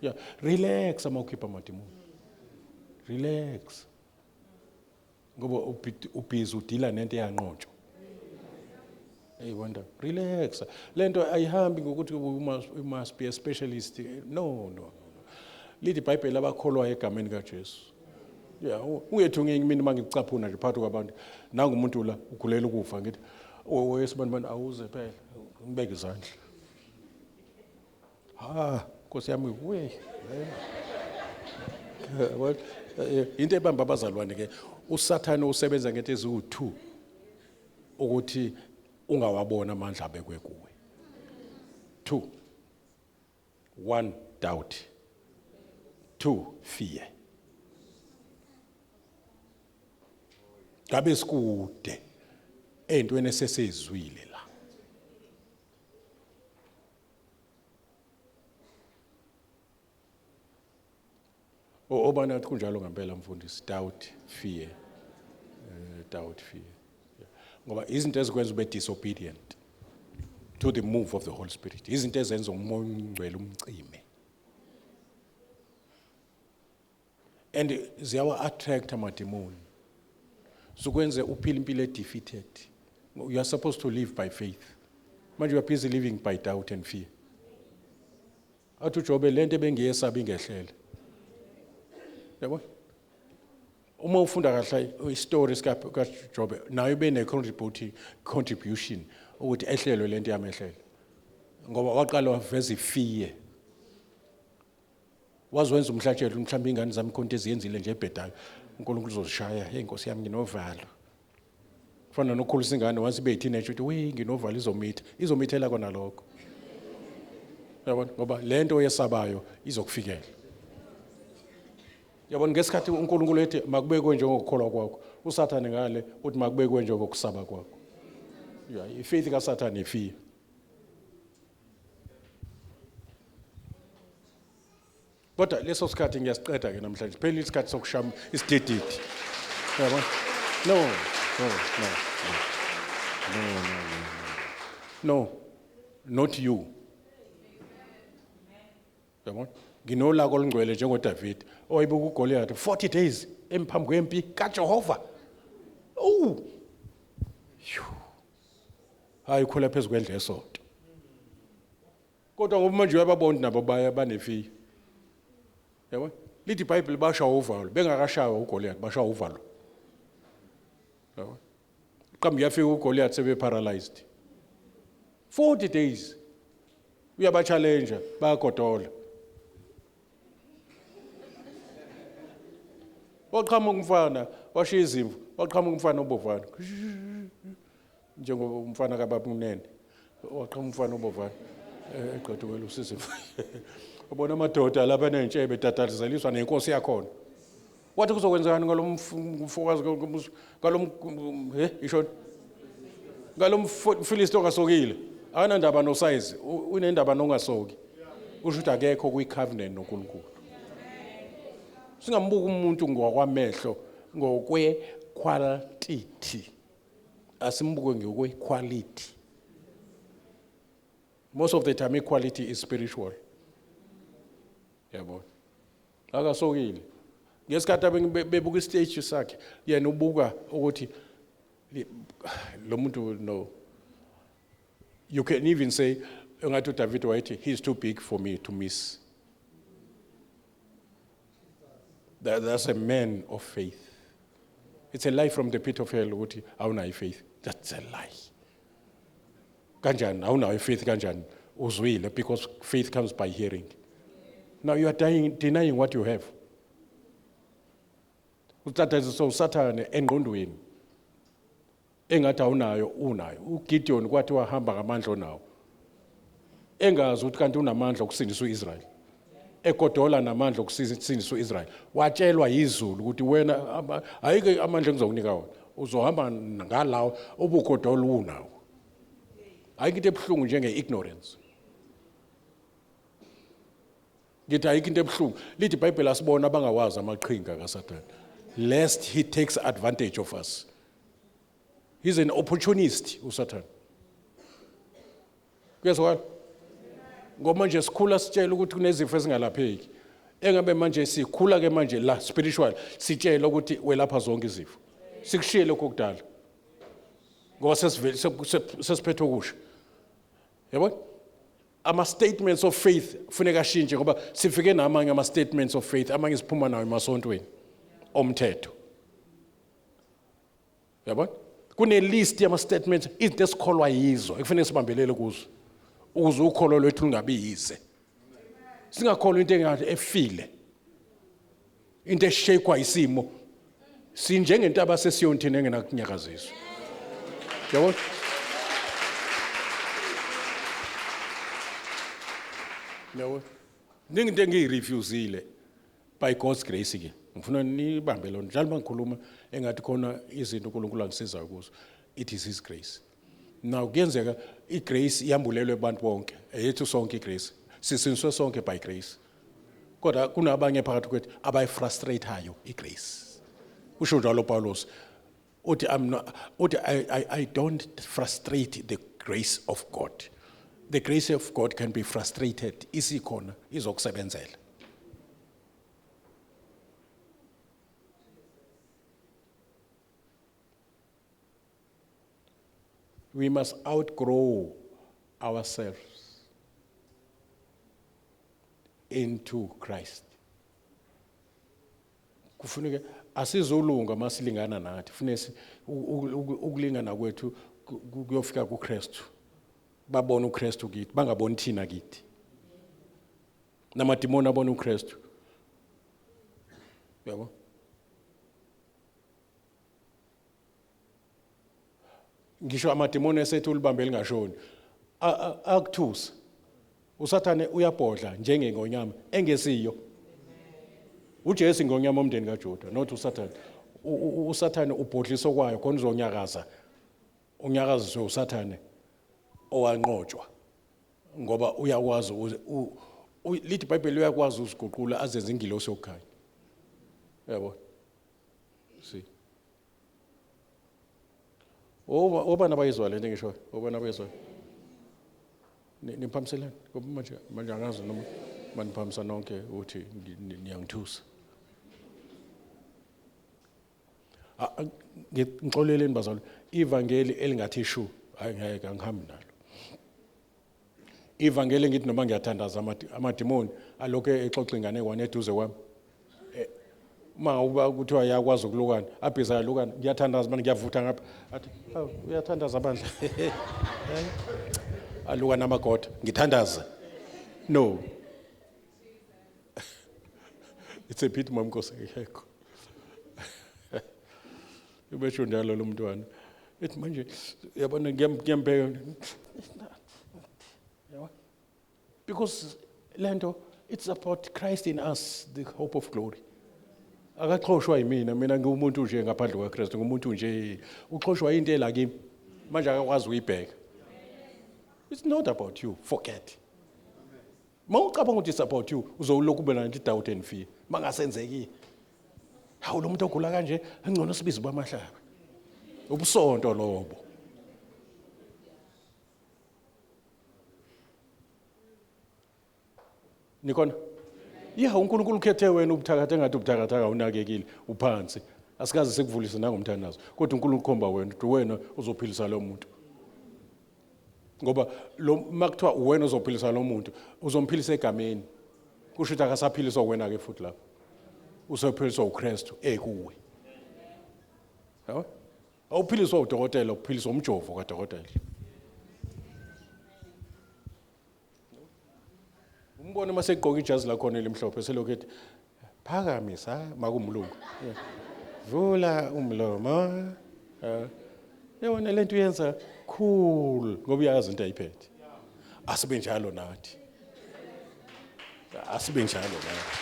yeah relax ama ukhipha amadimoni relax ngoba ubhizi udila nento eyanqotshwa hey wonder relax lento ayihambi ngokuthi you must be a specialist no lithi iBhayibheli abakholwa egameni kaJesu yeah ungethu ngimini mangicaphuna nje phakathi kwabantu nanga umuntu la ugulela ukufa ngithi wesibani awuze phela ngibeke izandla Nkosi yami we into ebamba abazalwane ke uSathane usebenza ngento eziwu2 ukuthi ungawabona amandla abekwe kuwe 2 1 doubt 2 fear ngabe sikude entweni esesezwile la. Obana kunjalo ngempela mfundisi, doubt, fear. Doubt, fear. Ngoba izinto ezikwenza ube disobedient to the move of the Holy Spirit. Izinto ezenza umoya ongcwele umcime. And ziyawa attract amademoni. So kwenze uphila impilo defeated. You are supposed to live by faith. Manje you are busy living by doubt and fear. Athi uJobe lento ebengiyesaba ingehlele. Yabo? Uma ufunda kahle istory sika Jobe, nayo bene contribution ukuthi ehlelo lento yamehlele. Ngoba waqala waveza ifear. Wazwenza umhlatshelo mhlawumbe ingane zami konke eziyenzile nje ebhedayo. uNkulunkulu uzozishaya, hey Nkosi yami nginovalo. Kufana nokhulisa ingane once ibe teenager uthi we nginovalo izomithela kona lokho. Yabona ngoba lento oyesabayo izokufikela. Yabona ngesikhathi uNkulunkulu ethi makubekwe njengokukholwa kwakho, uSathane ngale uthi makubekwe njengokusaba kwakho. Yeah, ifaith kaSathane ifear. Kodwa leso sikhathi ngiyasiqeda ke namhlanje. Phela isikhathi sokushama isidididi. Yabona? No, not you. Yabona? Nginolaka olungcwele njengoDavid owayebuka uGoliath 40 days emphambi kwempi kaJehova. Hayi khula phezulu kwendle esonto. Kodwa ngoba manje uyababona nabo banefiya. Yabona? Lithi iBhayibheli bashaya uvalo, bengakashaya uGoliath bashaya uvalo. Yabona? Qhambi yafika uGoliath sebe paralyzed. 40 days. Uyaba challenge bayagodola. Waqhamuka umfana, washiya izimvu, waqhamuka umfana obovana. Njengomfana kaBaba uNene. Waqhamuka umfana obovana. Eqhathukela usisi. Ubona amadoda lapha enentshebe edatalizeliswa nenkosi yakhona. Wathi kuzokwenzekani ngalomfokazi isho ngalomfilisti ongasokile. Akanandaba nosize, unendaba nongasoki. Usho ukuthi akekho kuyicovenant noNkulunkulu. Singambuka umuntu ngokwamehlo ngokwe-quality. Asimbuke ngokwe-quality. Most of the time equality is spiritual. Yabo. Akasokile. Ngesikhathi bebuka istage sakhe, yena ubuka ukuthi lo muntu no. You can even say ngathi uDavid wayethi he's too big for me to miss. That's a man of faith. It's a lie from the pit of hell ukuthi awunayo faith. That's a lie. Kanjani awunayo faith kanjani uzwile because faith comes by hearing. Now you are denying what you have. Uthatha uSathane engqondweni. Engathi awunayo unayo. uGideon kwathi wahamba ngamandla onawo. Engazi ukuthi kanti unamandla okusindisa uIsrael. Ekodola namandla okusindisa uIsrael. Watshelwa izulu ukuthi wena ayike amandla engizokunika wona. Uzohamba ngalawo obukodola unawo. Ayike into ebhlungu njenge-ignorance. Ngithi ayike into ebhlungu. Lithi iBhayibheli asibona abangawazi amaqhinga kaSathane. Lest he takes advantage of us. He's an opportunist, uSathane. Kuyezwakala? Ngoba manje sikhula sitshela ukuthi kunezifo ezingalapheki. Engabe manje sikhula ke manje la spiritual sitshela ukuthi welapha zonke izifo. Sikushiye lokho kudala. Ngoba sesiphethe okusha. Yabona? Ama statements of faith kufuneka ashintshe ngoba sifike namanye ama statements of faith amanye siphuma nawo emasontweni omthetho. Yabona? Kune list yama statements izinto esikholwa yizo ekufanele sibambelele kuzo. Ukuze ukholo lwethu lungabi yize. Singakholwa into engathi efile. Into eshekwa isimo. Sinjengentaba sesiyoni thina engenakunyakaziswa. Yabona? Yabona? Ningi into engiyirefusile by God's grace ke. ngifuna nibambe lona njalo mangikhuluma engathi khona izinto uNkulunkulu angisiza kuzo. It is his grace. Now kuyenzeka igrace iyambulelwe abantu bonke ayethu sonke igrace sisinzwe sonke by grace kodwa kunabanye phakathi kwethu abayifrustrateayo igrace usho njalo Paulos uthi I don't frustrate the grace of God. The grace of God can be frustrated isikhona izokusebenzela. We must outgrow ourselves into Christ. Kufuneka asizolunga masilingana nathi. Kufuneka ukulingana kwethu kuyofika kuKristu. Babona uKristu kithi, bangaboni thina kithi. Namadimoni abona uKristu. Yabo? Ngisho amadimoni esethu ulibambe lingashoni akuthusa usathane uyabhodla njengengonyama engesiyo uJesu ingonyama omndeni kaJuda not usathane usathane ubhodliso kwayo khona uzonyakaza unyakaziswe usathane owanqotshwa ngoba uyakwazi lithi iBhayibheli uyakwazi uziguqula azenze ingilosi yokukhanya yabo si obana bayizwa lento ngisho obana bayizwa niphamiselana ngoba manje angazi noma maniphamisa nonke uthi niyangithusa ngixoleleni bazalwane ivangeli elingathi shu ngeke angihambi nalo ivangeli ngithi noma ngiyathandaza amadimoni aloke exoxa ingane kwane eduze kwami uba kuthiwa yakwazi ukulukana abhiza yalukana ngiyathandaza manje ngiyavutha ngapha athi uyathandaza bandla alukana amagoda ngithandaza no it's a pity mamnkosi ngekho ubesho njalo lo mntwana ethi manje yabona ngiyambheka because lento it's about Christ in us the hope of glory. Akaxoshwa yimina mina ngumuntu nje ngaphandle kwaKristu ngumuntu nje uxoshwa into la kimi manje akakwazi uyibheka. It's not about you, forget. Mawucabanga ukuthi it's about you uzoloku ube nanti doubt and fear mangasenzeki. Hawu lo muntu ogula kanje engcono sibize bamahlaba. Ubusonto lobo. Nikona yeah uNkulunkulu ukhethe wena ubuthakatha engathi ubuthakatha unakekile uphansi asikaze sikuvulise nangomthandazo kodwa uNkulunkulu ukhomba wena ukuthi wena uzophilisa lo muntu ngoba lo makuthiwa wena uzophilisa lo muntu uzomphilisa egameni kusho ukuthi akasaphiliswa wena ke futhi lapho usophiliswa uKristu ekuwe yabo awuphiliswa udokotela uphiliswa umjovo kaDokotela umbone mase egqoka ijazi lakhona elimhlophe selokhethi phakamisa makumlungu vula umlomo yona lento uyenza cool ngoba uyazi into ayiphethe asibe njalo nathi asibe njalo nathi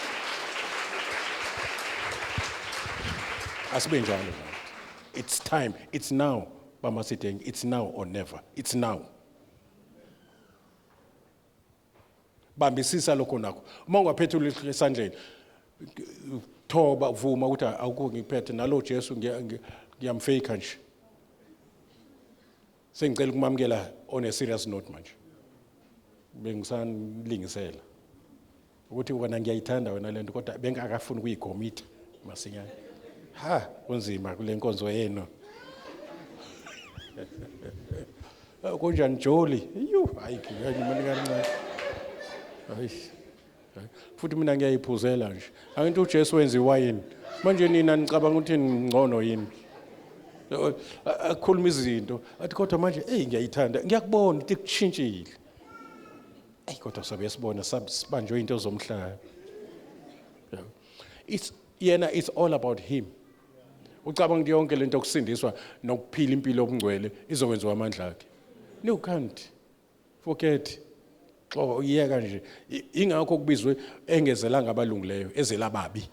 asibe njalo nathi it's time it's now bamasideng it's now or never it's now bambisisa lokho nakho uma ungaphethula esandleni thoba vuma ukuthi awukho ngiphethe nalo Jesu ngiyamfake nje sengicela ukumamkela on a serious note manje bengisanlingisela ukuthi wena ngiyayithanda wena lento kodwa bengakafuni ukuyikomita masinyane ha kunzima kule nkonzo yenu kunjani Joli hayi ngiyani kancane hayi futhi mina ngiyayiphuzela nje angithi uJesu wenza iwayini manje nina nicabanga ukuthi ngcono yini akhuluma izinto athi kodwa manje ngiyayithanda ngiyakubona ukuthi kuchintshile kodwa sabe sibona sibanjwe into zomhlaba it's all about him ucabanga ukuthi yonke lento yokusindiswa nokuphila impilo obungcwele izokwenziwa amandla akhe no can't forget xo iyeka nje ingakho kubizwe engezelanga abalungileyo ezela babi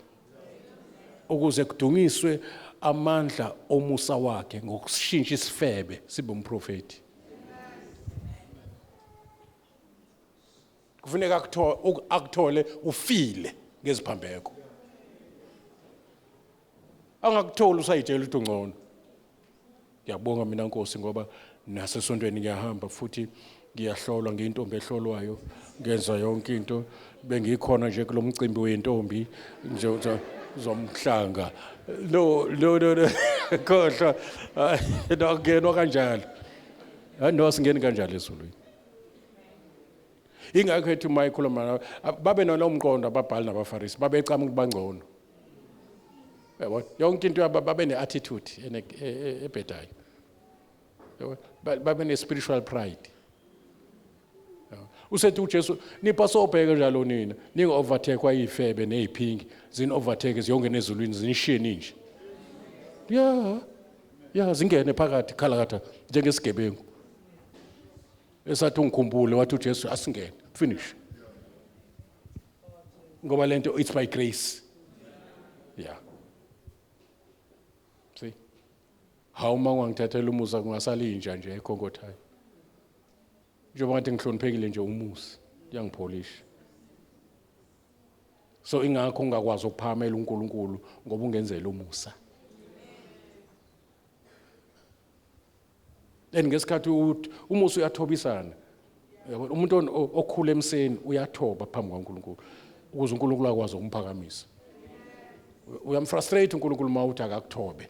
ukuze kudungiswe amandla omusa wakhe ngokushintsha isifebe sibe umprofeti. Kufuneka akuthole ufile ngeziphambeko. Angakutholi usayitshela ukuthi ungcono. Ngiyabonga mina Nkosi ngoba nasesontweni ngiyahamba futhi ngiyahlolwa ngiyintombi ehlolwayo, ngenza yonke into bengikhona nje kulomcimbi wentombi nje zomhlanga. No khohlwa nokungena kanjalo. No singeni kanjalo ezulwini. Ingakho ethi Michael mana babe nolomqondo ababhali nabafarisi babecama ukubangcono. Yabo yonke into babe neattitude ebhedayo. Yabo babe ne spiritual pride. Usethi uJesu nipha sobheka njalo nina ninga overtake kwayifebe neziphingi zini overtake ziyongena ezulwini zinishiye ninje. Yeah zingene phakathi khalakatha njengesigebengu. Esathi ungikhumbule wathi uJesu asingene finish. Ngoba lento it's by grace. Yeah. See? How mangangithathela umusa kungasalinja nje ekhongothayo. Njengoba ngathi ngihloniphekile nje umusa uyangipholisha. So ingakho ungakwazi ukuphamela uNkulunkulu ngoba ungenzela umusa. Ngesikhathi umusa uyathobisana. Umuntu okhula emseni uyathoba phambi kwaNkulunkulu ukuze uNkulunkulu akwazi umphakamisa. Uyamfrustrate uNkulunkulu mawuthi akakuthobe.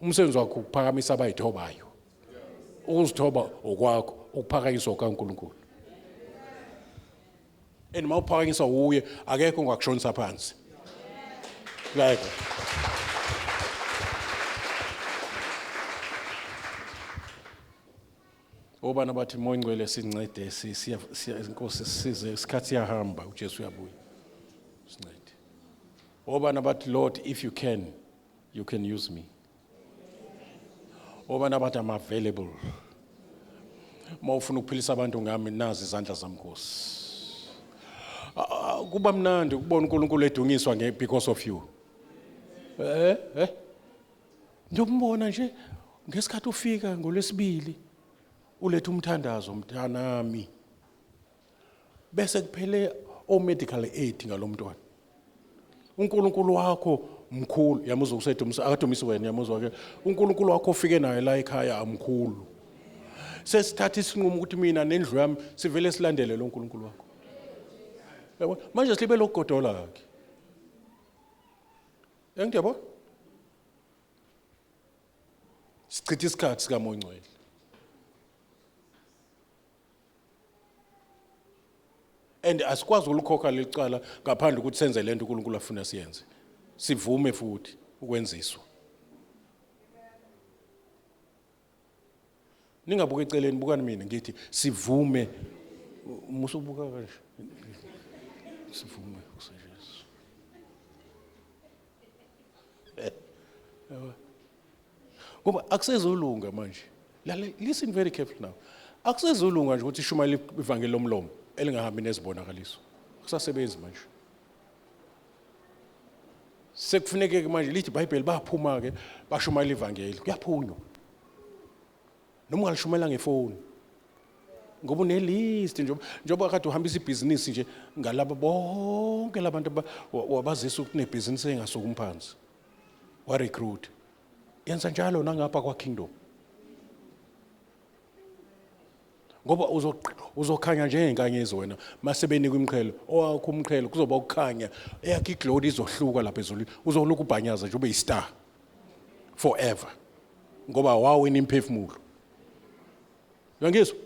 Umsebenzi wakho ukuphakamisa abayithobayo. Ukuzithoba okwakho ukuphakanyiswa kaNkulunkulu. Mawuphakanyiswa uye akekho ongakushonisa phansi. Like Obana bathi moyingcwele sincede siya Inkosi size isikhathi siyahamba uJesu uyabuya. Sincede. Obana bathi Lord if you can use me. Obana bathi I'm available. Mawufuna ukuphilisa abantu ngami nazi izandla zami Nkosi. Kuba mnandi ukubona uNkulunkulu edungiswa because of you. Ndombona nje ngesikhathi ufika ngolwesibili ulethe umthandazo mntanami. Bese kuphele o medical aid ngalomntwana. uNkulunkulu wakho mkhulu yamuzwa ukusedumisa akadumisa wena yamuzwa ke uNkulunkulu wakho ufike naye la ekhaya amkhulu. Sesithatha isinqumo ukuthi mina nendlu yami sivele silandele lo uNkulunkulu wakho. Yabo manje silibe lokugodola yakhe. Ngiyabona? Sichitha isikhathi sika Moya Ngcwele. And asikwazi ukukhokha lecala ngaphandle ukuthi senze lento uNkulunkulu afuna siyenze. Sivume futhi ukwenziswa. Ningabuka eceleni bukani mina ngithi sivume musubuka kanje. Sivume useJesu. Ngoba akusezolunga manje. Listen very carefully now. Akusezolunga nje ukuthi ishumayela ivangeli lomlomo elingahambi nezibonakaliso. Akusasebenzi manje. Sekufuneke manje lithi iBhayibheli baphuma ke bashumayela ivangeli. Kuyaphunywa. Noma ungalishumela ngefoni. Ngoba unelist njengoba kade uhambisa ibhizinisi nje ngalabo bonke labantu wabazisa ukuthi nebhizinisi engasuka umphansi. Wa recruit. Yenza njalo nangapha kwa kingdom. Ngoba uzokhanya njengenkanyezi wena masebenika imqhelo owakho umqhelo kuzoba ukukhanya eyakhe iglory izohluka lapha ezulwini uzoluka ubhanyaza nje ube yistar forever ngoba wawina imphefumulo. Uyangizwa?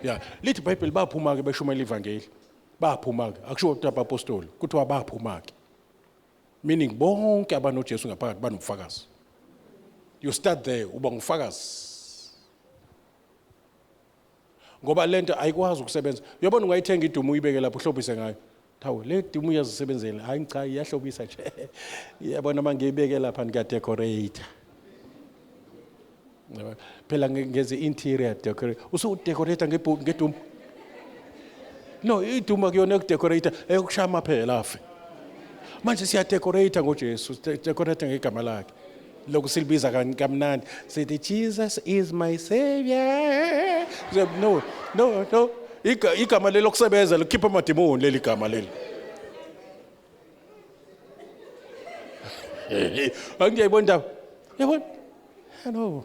Yeah, lithi iBhayibheli baphuma ke beshumayela ivangeli. Baphuma ke akusho ukuthi abapostoli kuthiwa baphuma ke. Meaning bonke abano Jesu ngaphakathi banobufakazi. You start there uba ngufakazi. Ngoba lento ayikwazi ukusebenza. Uyabona ungayithenga idumo uyibeke lapho uhlobise ngayo. Thawu le dumo uyazisebenzela hayi cha iyahlobisa nje. Yabona mangiyibeke lapha nika decorator. Phela ngeze interior decorator. Usu decorator ngedumo. No, idumo kuyona ukudecorator eyokushama phela afe. Manje siyadecorate ngoJesu, decorate ngegama lakhe. Lokhu silibiza kamnandi. Sithi Jesus is my savior. No. Igama lelo kusebenza likhipha amadimoni leli gama leli. Angiyayibona indaba. Yabona? Hello.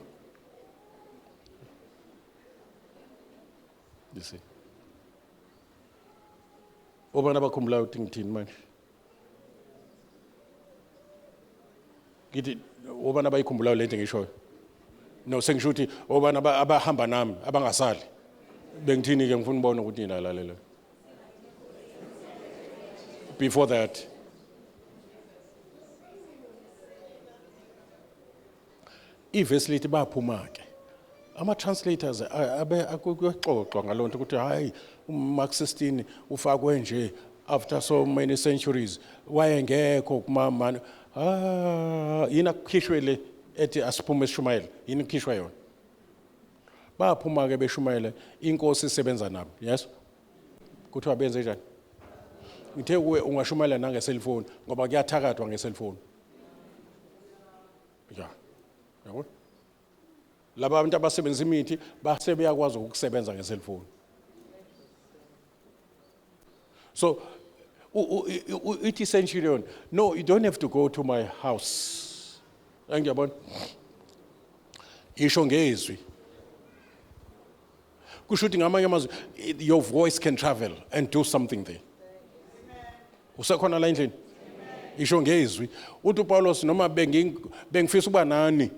You see. Obana bakhumbula ukuthi ngithini manje? Ngithi obana bayikhumbula lento ngishoyo. No sengisho ukuthi obana abahamba nami abangasali. Bengithini ke ngifuna ubone ukuthi nina lalela. Before that iverse lithi baphuma ke. Ama translators akuyoxoxwa ngalonto ukuthi hayi uMark 16 ufakwe nje after so many centuries wayengekho kumama yina kukhishwe le ethi asiphume eShumayela yini kukhishwa yona baphuma ke beShumayela inkosi isebenza nabo yes kuthiwa benze njani ngithe kuwe ungashumayela nangeselfoni ngoba kuyathakathwa ngeselfoni yabo laba abantu abasebenza imithi base beyakwazi ukusebenza ngeselfoni so ithi centurion no you don't have to go to my house angiyabona isho ngezwi kusho ukuthi ngamanye amazwi your voice can travel and do something there usekhona la endlini isho ngezwi uthi uPaulos noma bengifisa ukuba nani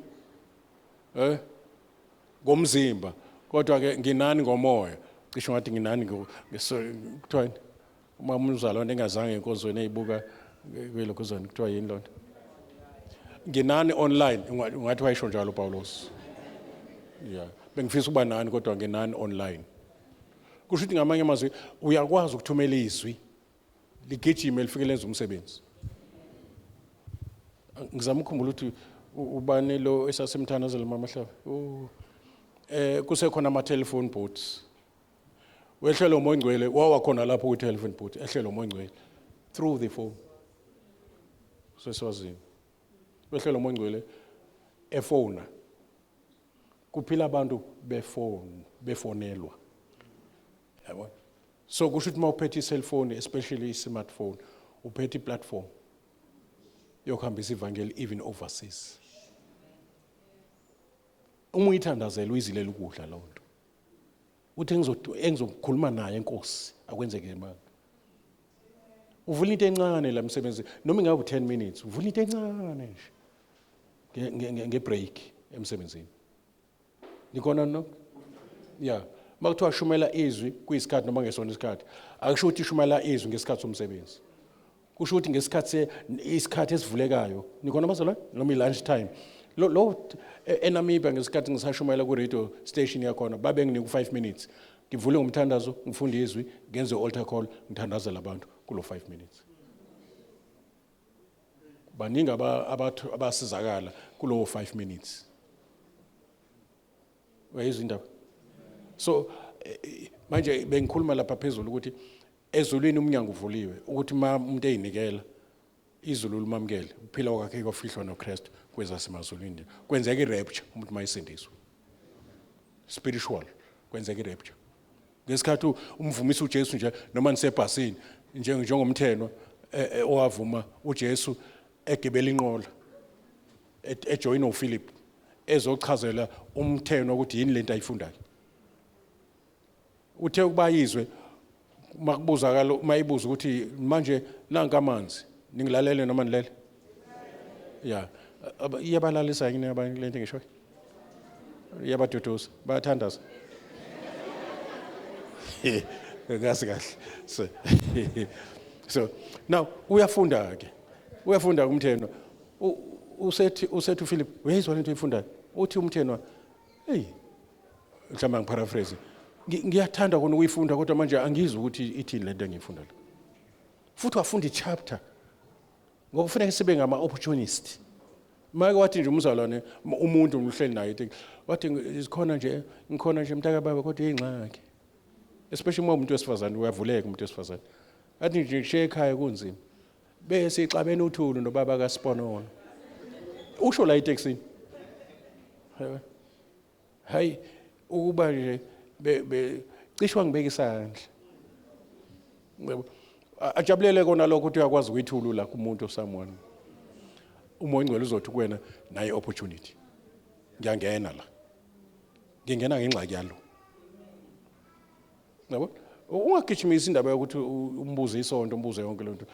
ngomzimba kodwa ke nginani ngomoya cishe ngathi nginani kuthiwa uma umzalwane engazange enkonzweni eyibuka kwelokhuzana kuthiwa yini lonto nginani online ungathi wayisho njalo uPaulos yeah bengifisa ukuba nani kodwa nginani online kusho ukuthi ngamanye amazwi uyakwazi ukuthumela izwi ligijime lifike lenze umsebenzi ngizama ukukhumbula ukuthi ubani lo esasemthanazela mamahlaba kusekhona ama telephone booths wehlelo uMongcwele wawakhona lapho ku telephone booth ehlelo uMongcwele through the phone seswazini wehlelo uMongcwele efona kuphila abantu befonelwa yabona so kusho ukuthi mawuphethe iselfoni especially i-smartphone uphethe i-platform yokuhambisa ivangeli even overseas uma uyithandazela uyizilela ukudla lo nto uthi engizokhuluma naye enkosi akwenzeke imali uvula into encane la msebenzi noma ingabe 10 minutes uvula into encane nje ngebreak emsebenzini nikona no yeah makuthiwa shumela izwi kuyisikhathi noma ngesona isikhathi akusho ukuthi shumela izwi ngesikhathi somsebenzi kusho ukuthi ngesikhathi isikhathi esivulekayo nikona bazalwane noma i-lunch time lo eNamibia ngesikhathi ngisashumayela ku radio station yakhona babe nginika 5 minutes ngivule ngomthandazo ngifunde izwi ngenze altar call ngithandazela abantu kulo 5 minutes baningi abathu abasizakala kulo 5 minutes wayizwa indaba so manje bengikhuluma lapha phezulu ukuthi ezulwini umnyango uvuliwe ukuthi umuntu eyinikela izulu lumamkele uphila kwakhe kofihlwa noKristu kwezasemazulwini kwenzeka irapture umuntu mayisindiswa spiritual kwenzeka irapture ngesikhathi umvumisa uJesu nje noma nisebhasini njengomthenwa owavuma uJesu egibela inqola ejoin uPhilip ezochazela umthenwa ukuthi yini lento ayifundayo uthe ukubayizwe makubuzakala mayibuza ukuthi manje nanka amanzi ningilalele noma nilele yeah iyabalalisa yini abantu lento ngisho iyabaduduza bayathandaza ngasi kahle so now uyafunda umthenwa usethi uPhilip uyayizwa lento uyifundayo uthi umthenwa hey mhlawumbe ngiparaphrase ngiyathanda kona ukuyifunda kodwa manje angizwa ukuthi ithini lento engiyifundayo futhi wafunda ichapter ngoba kufanele sibe ngama opportunist manje wathi nje umzalwane umuntu umhleli naye ethi wathi ngikhona nje mntaka baba kodwa ingxaki especially uma umuntu wesifazane uyavuleka umuntu wesifazane athi nje kushiya ekhaya kunzima bese ixabene uThulu nobaba kaSiponono. Usho la eTexini. Hayi ukuba nje cishwa ngibeka isandla. Yebo. Ajabulele kona lokho ukuthi uyakwazi ukuyithulula kumuntu someone. Umoya ingcwele uzothi kuwena naye opportunity. Ngiyangena la. Ngingena ngengxaki yalo. Yabo? Ungagijimisa indaba yokuthi umbuze isonto, umbuze yonke lento.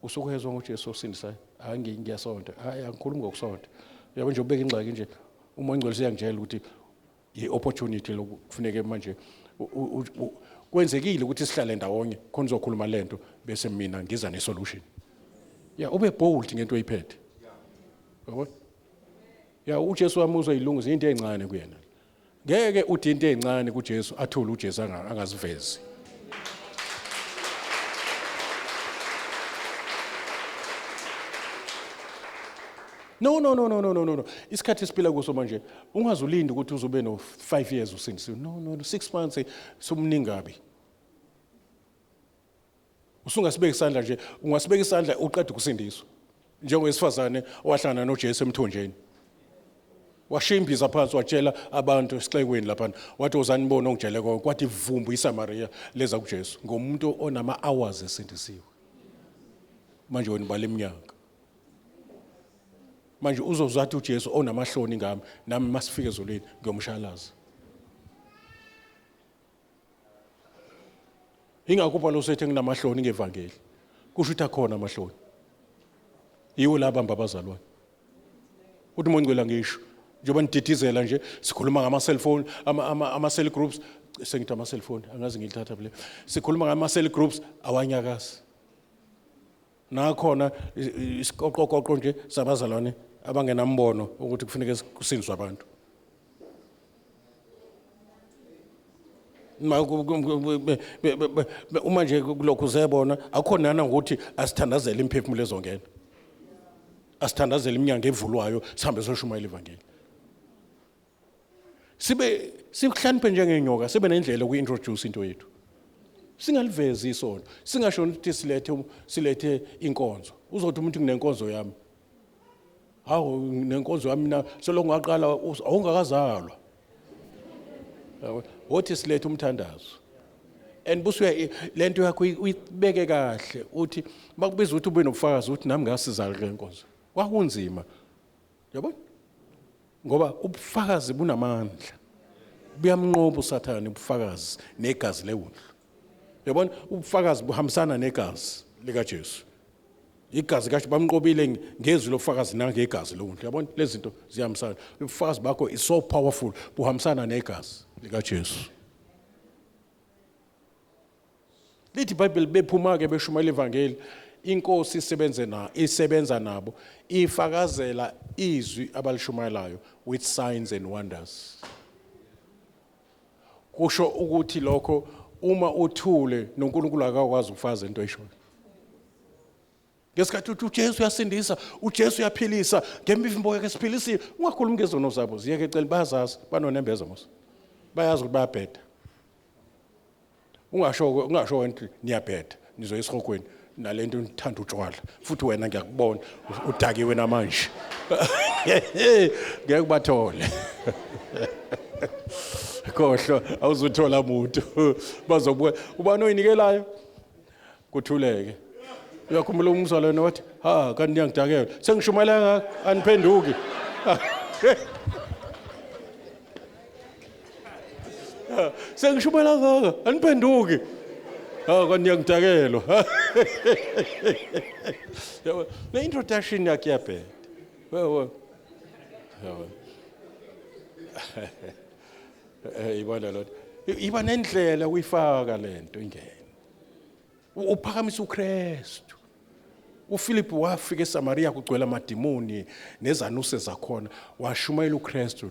Usukwezwa ngoJesu osindisayo. Hayi ngiyasonta. Hayi angikhulumi ngokusonta. Yabo nje ubeka ingxaki nje. Umoya ingcwele siyangitshela ukuthi i-opportunity lokufuneke manje kwenzekile ukuthi sihlale ndawonye khona uzokhuluma lento bese mina ngiza ne-solution. Ube bold ngento oyiphethe. Yabo? uJesu wamuzwa izilungu into ezincane kuyena. Ngeke uthi into ezincane kuJesu athule uJesu angazivezi. No. Isikhathi siphila kuso manje ungazulindi ukuthi uzobe no 5 years usindisiwe. No 6 months somningabi. Usungasibeka isandla nje, ungasibeka isandla uqeda ukusindiswa. Njengowesifazane owahlangana noJesu emthonjeni. Washimbiza phansi watshela abantu esixekweni lapha wathi uzanibona ongijele konke kwathi ivumbu iSamaria leza kuJesu ngomuntu onama hours esindisiwe. Manje wena bale iminyaka. Manje uzozathi uJesu onamahloni ngami nami masifike ezulwini ngiyomshalaza. Ingakho Paulo usethe nginamahloni ngevangeli. Kusho ukuthi akhona amahloni. Yiwo labamba abazalwane. Uthi mongcwela ngisho njengoba nididizela nje sikhuluma ngama cellphone ama cell groups sengithi ama cellphone angazi ngilithatha bile sikhuluma ngama cell groups awanyakazi nakhona isiqoqoqo nje sabazalwane abangenambono ukuthi kufanele kusindiswe abantu uma nje kulokhu zebona akhona nana ukuthi asithandazele imphefumulo ezongena asithandazele iminyango evulwayo sihambe soshumayela ivangeli sikuhlaniphe njengenyoka sibe nendlela ukuintroduce into yethu singalivezi isonto singasho ukuthi silethe inkonzo uzothi umuntu kunenkonzo yami hawo nenkonzo yami mina selokhu ngaqala awungakazalwa wothi silethe umthandazo and busuya lento yakho uyibeke kahle uthi bakubiza ukuthi ube nobufakazi ukuthi nami ngasizala kule nkonzo kwakunzima yabona ngoba ubufakazi bunamandla buyamnqoba uSathane ubufakazi negazi lewundlu yabona ubufakazi buhambisana negazi lika Jesu igazi kahle bamnqobile ngezwi lobufakazi nangegazi lewundlu yabona lezi zinto ziyahambisana ubufakazi bakho is so powerful buhambisana negazi lika Jesu lithi iBhayibheli bephuma ke beshumayela ivangeli inkosi isebenza nabo ifakazela izwi abalishumayelayo with signs and wonders kusho ukuthi lokho uma uthule noNkulunkulu akakwazi ukufakaza into eshoyo ngesikhathi uthi uJesu uyasindisa uJesu uyaphilisa ngemivimbo yakhe siphilisile ungakhulumi ngezono zabo ziyeke ecela bayazazi banonembeza mos bayazi ukuthi bayabheda ungasho wena niyabheda nizoya esihokweni nalento nithanda utshwala futhi wena ngiyakubona udakiwe namanje ngeke kubathole khohlo awuzuthola umuntu bazobuya ubani oyinikelayo kuthuleke uyakhumbula umzalwane wathi kanti ngiyangidakela sengishumayela ngaka aniphenduki sengishumayela ngaka aniphenduki kanti ngiyangidakela le introduction yakhe yaphethe ibona lo iba nendlela uyifaka lento ingene uphakamisa uKristu uPhilip wafika eSamaria kugcwele amadimoni nezanuse zakhona washumayela uKristu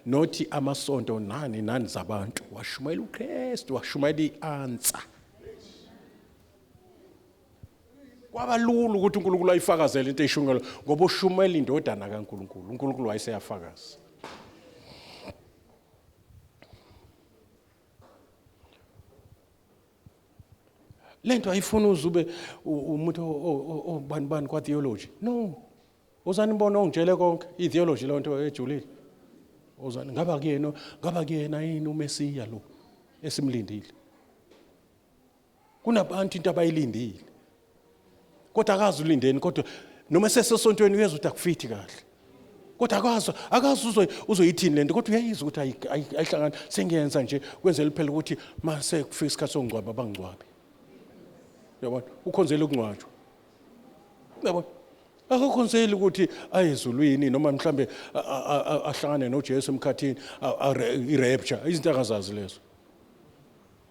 nothi amasonto nani zabantu washumayela uKristu washumayela iansa kwabalula ukuthi uNkulunkulu ayifakazele into eyishungelo ngoba ushumayela indodana kaNkulunkulu uNkulunkulu wayeseyafakaza lento ayifuna uzube umuntu obani kwa theology. No. Uzani mbona ongitshele konke itheology lonto ejulile. Uzani ngaba kuyena yini uMesiya lo esimlindile. Kunabantu into abayilindile. Kodwa akazi ulindeni kodwa noma sesosontweni uyeza ukuthi akufithi kahle. Kodwa akazi uzoyithini lento kodwa uyayizwa ukuthi ayihlangana sengiyenza nje kwenzela phela ukuthi mase kufika isikhathi songcwaba abangcwabi. Yabona ukhonzela ukungcwatshwa. Yabona akakhonzeli ukuthi ayezulwini noma mhlambe ahlangane noJesu emkhathini irapture izinto akazazi lezo.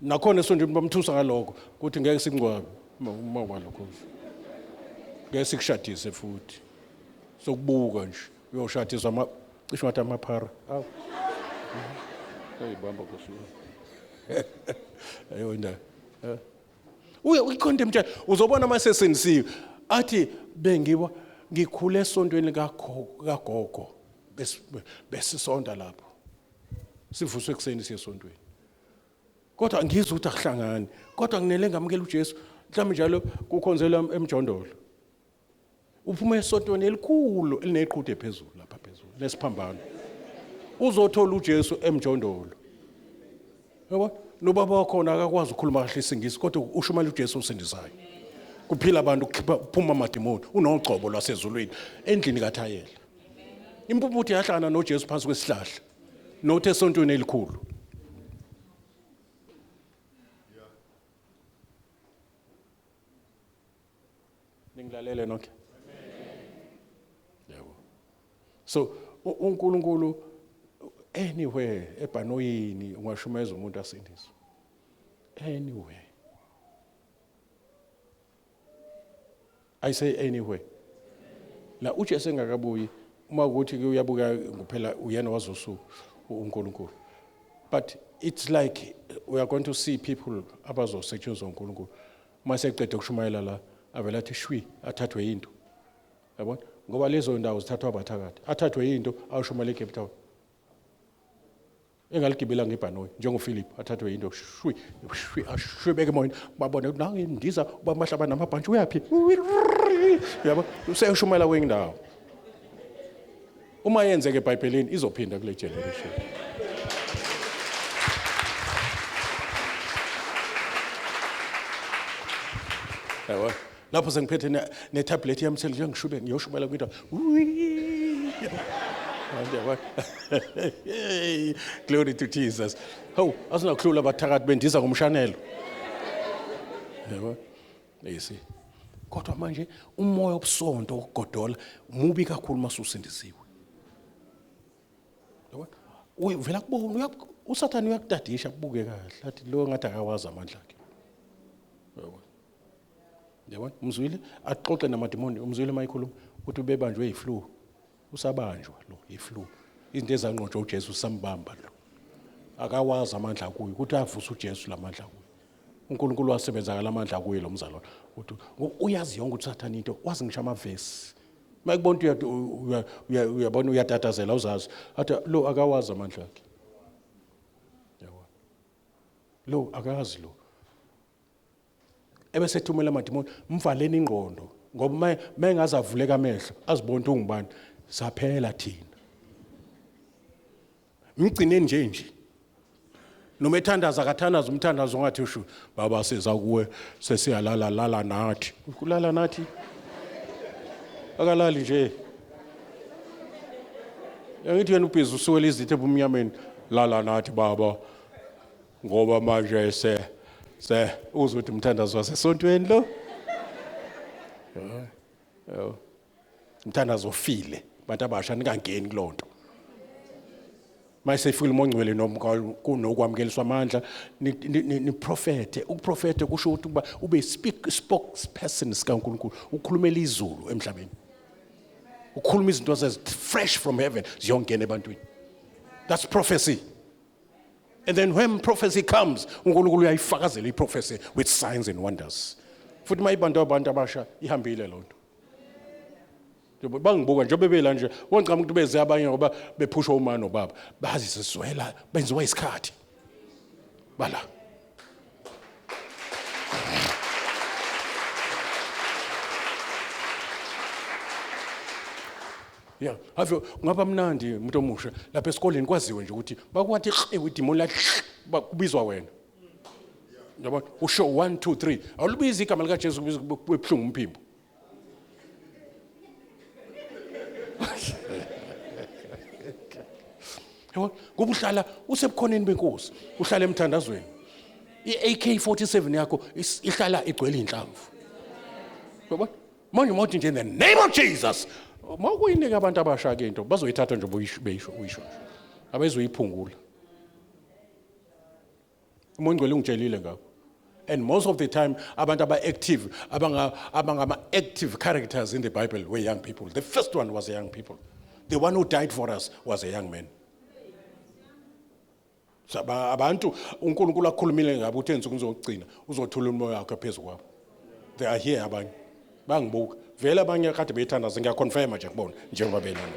Nakhona esonto bamthusa ngalokho ukuthi ngeke sikungcwabe uma kwalokho. Ngeke sikushadise futhi. Sokubuka nje uyoshadiswa cishe ngathi amaphara. Awu. Ayibamba kusuka. Ayonda. Uyikhonde mthe uzobona mase senisiwe athi bengiba ngikhule esontweni kagogo besisonda lapho. Sivuswe ekseni siyesontweni. Kodwa ngizwe ukuthi akuhlangani. Kodwa nginele ngamukela uJesu. Mhlawumbe njalo kukhonzela emjondolo. Uphuma esontweni elikhulu elineqhude phezulu lapha phezulu lesiphambano. Uzothola uJesu emjondolo. Yabo nobaba wakhona akakwazi ukukhuluma kahle isingisi kodwa ushumela uJesu usindisayo. Kuphila abantu kuphuma amadimoni unogcobo lwasezulwini endlini kaThayela. Impuphuthi yahlangana noJesu phansi kwesihlahla. Nothi esontweni elikhulu. Ningilalele nonke. Yebo. So uNkulunkulu anywhere ebhanoyini ungashumeza umuntu asindiswe. Anywhere. I say anywhere. La uJesu engakabuyi uma ukuthi uyabuka kuphela uyena wazosuku uNkulunkulu. But it's like we are going to see people abazosetshenziswa uNkulunkulu. Mase eqeda ukushumayela la avela athi shwi athathwe into. Yabona? Ngoba lezo ndawo zithathwa abathakathi. Athathwe into awushumela eCape Town. Engaligibela ngebhanoyi njengoPhilip athathwe into shwi ashwebeke emoyeni babone ukuthi nange ndiza ubamahlaba namabhantshi uyapi. Yabo useyushumela kwendawo. Uma yenzeke eBhayibhelini izophinda kule generation. Yabo lapho sengiphethe netablet yami selike ngishube ngiyoshubela kwinto. Glory to Jesus. Hawu asinakuhlula abathakathi bendiza ngomshanelo. Yabo yisi. Kodwa manje umoya obusonto okugodola mubi kakhulu masusindisiwe. Yabo uyivela kubona uSathane uyakudadisha kubuke kahle athi lo ngathi akawazi amandla akhe. Yabo yabona umzwile axoxe namadimoni umzwile mayikhuluma ukuthi ubebanjwe yiflu usabanjwa lo yiflu izinto ezanqotshwa uJesu sambamba lo akawazi amandla kuye ukuthi avusa uJesu lamandla kuye uNkulunkulu wasebenza ngalamandla kuye lo mzalwane ukuthi uyazi yonke uSathane into wazi ngisho amavesi mayikubona uyabona uyatatazela uzazi athi lo akawazi amandla akhe yabona lo akazi lo ebesethumela amadimoni mvaleni ingqondo ngoba mayengaze avuleka amehlo azibona ungubani saphela thina mgcineni nje noma ethandaza akathandaza umthandazo ngathi usho baba siza kuwe sesiyalala nathi ukulala nathi akalali nje yangithi yena ubhizi usuwela izithe ebumnyameni lala nathi baba ngoba manje uzothi umthandazo wasesontweni lo umthandazo ofile bantu abasha ningangeni kulonto mayisefile umongcwele noma kunokwamukeliswa amandla ni prophet ukuprophethe kusho ukuthi kuba ube spokesperson sikaNkulunkulu ukhulumela izulu emhlabeni ukhuluma izinto fresh from heaven ziyongena ebantwini that's prophecy. And then when prophecy comes, uNkulunkulu uyayifakazela iProphecy with signs and wonders. Futhi mayibantu abantu abasha ihambile lonto. Bangibuka nje bebela nje wonke umuntu beze abanye ngoba bephusha uma nobaba bazi siswela benziwa isikhathi. Bala. Yeah, have ngaba mnandi umuntu omusha lapha esikoleni kwaziwe nje ukuthi bakwathi idemon la kubizwa wena. Yabona usho 1 2 3 awulibizi igama lika Jesu kubizwa ebuhlungu umphimbo. Yabona kubuhlala usebukhoneni benkosi uhlala emthandazweni. iAK47 yakho ihlala igcwele inhlamvu. Yabona manje mawuthi nje in the name of Jesus mawuyinika abantu abasha ke into bazoyithatha nje uyisho abezoyiphungula. Umongcwele ungitshelile ngakho. And most of the time abantu aba-active abangama-active characters in the Bible were young people. The first one was young people. The one who died for us was a young man. So abantu uNkulunkulu akhulumile ngabo uthi ensuku uzogcina uzothula umoya wakhe phezulu kwabo. They are here abanye bangibuka vele abanye kade beyithandaza ngiyaconfirma nje kubona njengoba belana.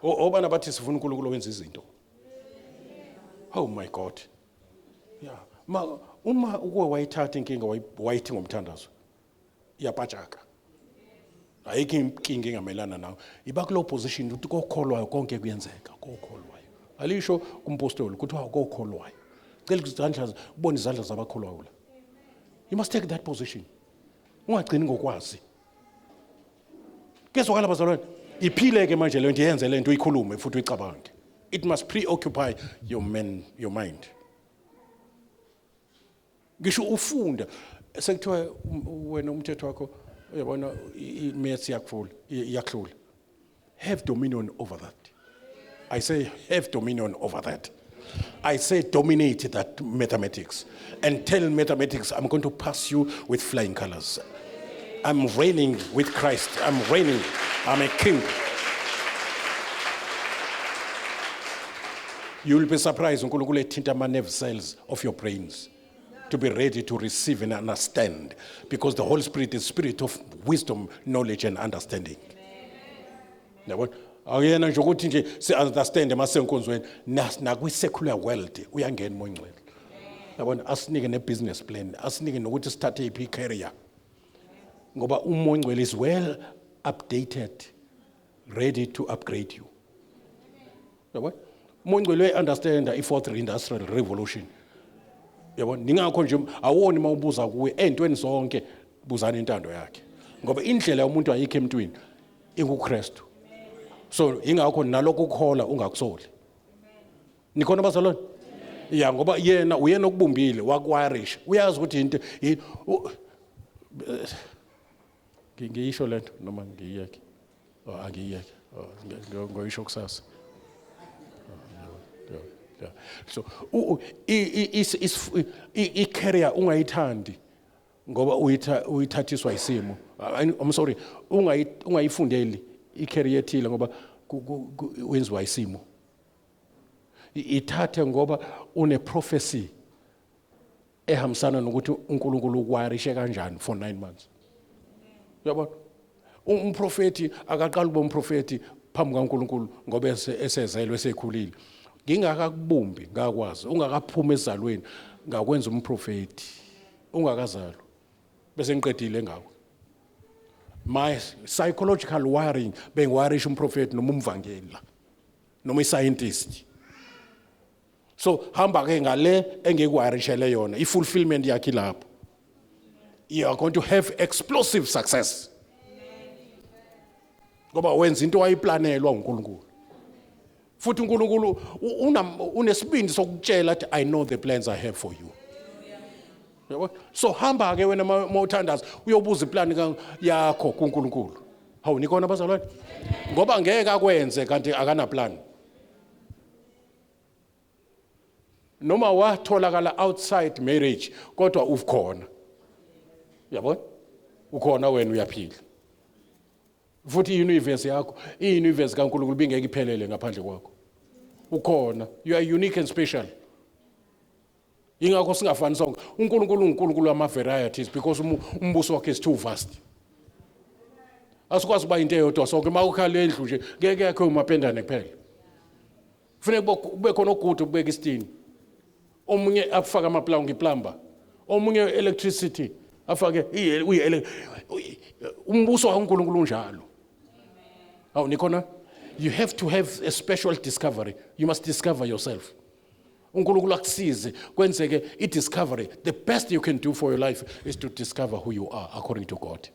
Obana bathi sifuna uNkulunkulu wenza izinto. Oh my God. Yeah. Uma ukuwe wayithatha inkinga wayithi ngomthandazo. Iyapatshaka. Ayikho inkinga engamelana nawe. Iba kulo position ukuthi kokholwayo konke kuyenzeka, kokholwayo. Alisho kumpostoli ukuthi kokholwayo. Cela izandla ubone izandla zabakholwayo la. You must take that position. Ungagcini ngokwazi. Kezwakala bazalwane. Iphileke manje le nto yenze le nto uyikhulume futhi uyicabange. It must preoccupy your mind. Ngisho ufunda sekuthiwa wena umthetho wakho uyabona imaths yakhula. Have dominion over that. I say have dominion over that. I say dominate that mathematics and tell mathematics I'm going to pass you with flying colors. I'm reigning with Christ. I'm reigning. I'm a king. You will be surprised uNkulunkulu ethinta ama-nerve cells of your brains to be ready to receive and understand, because the Holy Spirit is spirit of wisdom, knowledge and understanding. Yabona awuyena nje ukuthi nje si-understand emasenkonzweni nakwi-secular world uyangena uMongcwele. Yabona asinike ne-business plan, asinike nokuthi sithathe iphi career. Ngoba uMongcwele is well updated, ready to upgrade you. Yabona uMongcwele understand i-fourth industrial revolution. Yabona ningakho nje awoni mawubuza kuwe entweni zonke buzana intando yakhe. Ngoba indlela yomuntu ayikho emntwini inguKristu. So ingakho nalokho ukukhola ungakusoli. Nikhona bazalwane? Yeah, ngoba yena uyena okubumbile wakwirisha. Uyazi ukuthi into ngiyisho lento noma ngiyeke. Angiyeke. Ngoyisho kusasa. Yeah. So i-career ungayithandi ngoba uyithathiswa isimo. I'm sorry, ungayifundeli i-career ethile ngoba wenziwa isimo. Ithathe ngoba une prophecy ehambisana nokuthi uNkulunkulu ukwarishe kanjani for 9 months. Yabona? Umprofeti akaqala ube umprofeti phambi kaNkulunkulu ngoba esezelwe esekhulile. Ngingakakubumbi ngakwazi ungakaphuma ezalweni ngakwenza umprofeti ungakazalwa bese ngiqedile ngawo. My psychological wiring bengiwarisha umprofeti noma umvangeli la noma iscientist. So hamba ke ngale engekwarishele yona i-fulfillment yakhe lapho. You are going to have explosive success. Ngoba wenza into wayiplanelwa uNkulunkulu. Futhi uNkulunkulu unesibindi sokutshela ukuthi I know the plans I have for you. Yabo? So hamba ke wena mawuthandaza uyobuza iplan yakho kuNkulunkulu. Hawu nikona bazalwane? Ngoba ngeke akwenze kanti akana plan. Noma watholakala outside marriage kodwa ukhona. Yabo? Ukhona wena uyaphila. Futhi i-universe yakho, i-universe kaNkulunkulu bingeke iphelele ngaphandle kwakho. Ukhona, you are unique and special. Ingakho singafani sonke. uNkulunkulu ama-varieties because umbuso wakhe is too vast. Asikwazi ukuba into eyodwa sonke mawukhala endlu nje ngeke yakhe umapendane kuphela. Kufanele kube khona ogudu ukubeka isitini. Omunye afaka amaplanga ngeplamba. omunye electricity afake umbuso kaNkulunkulu njalo. Awu nikhona? You have to have a special discovery. You must discover yourself. uNkulunkulu akusize kwenzeke i-discovery. The best you can do for your life is to discover who you are according to God.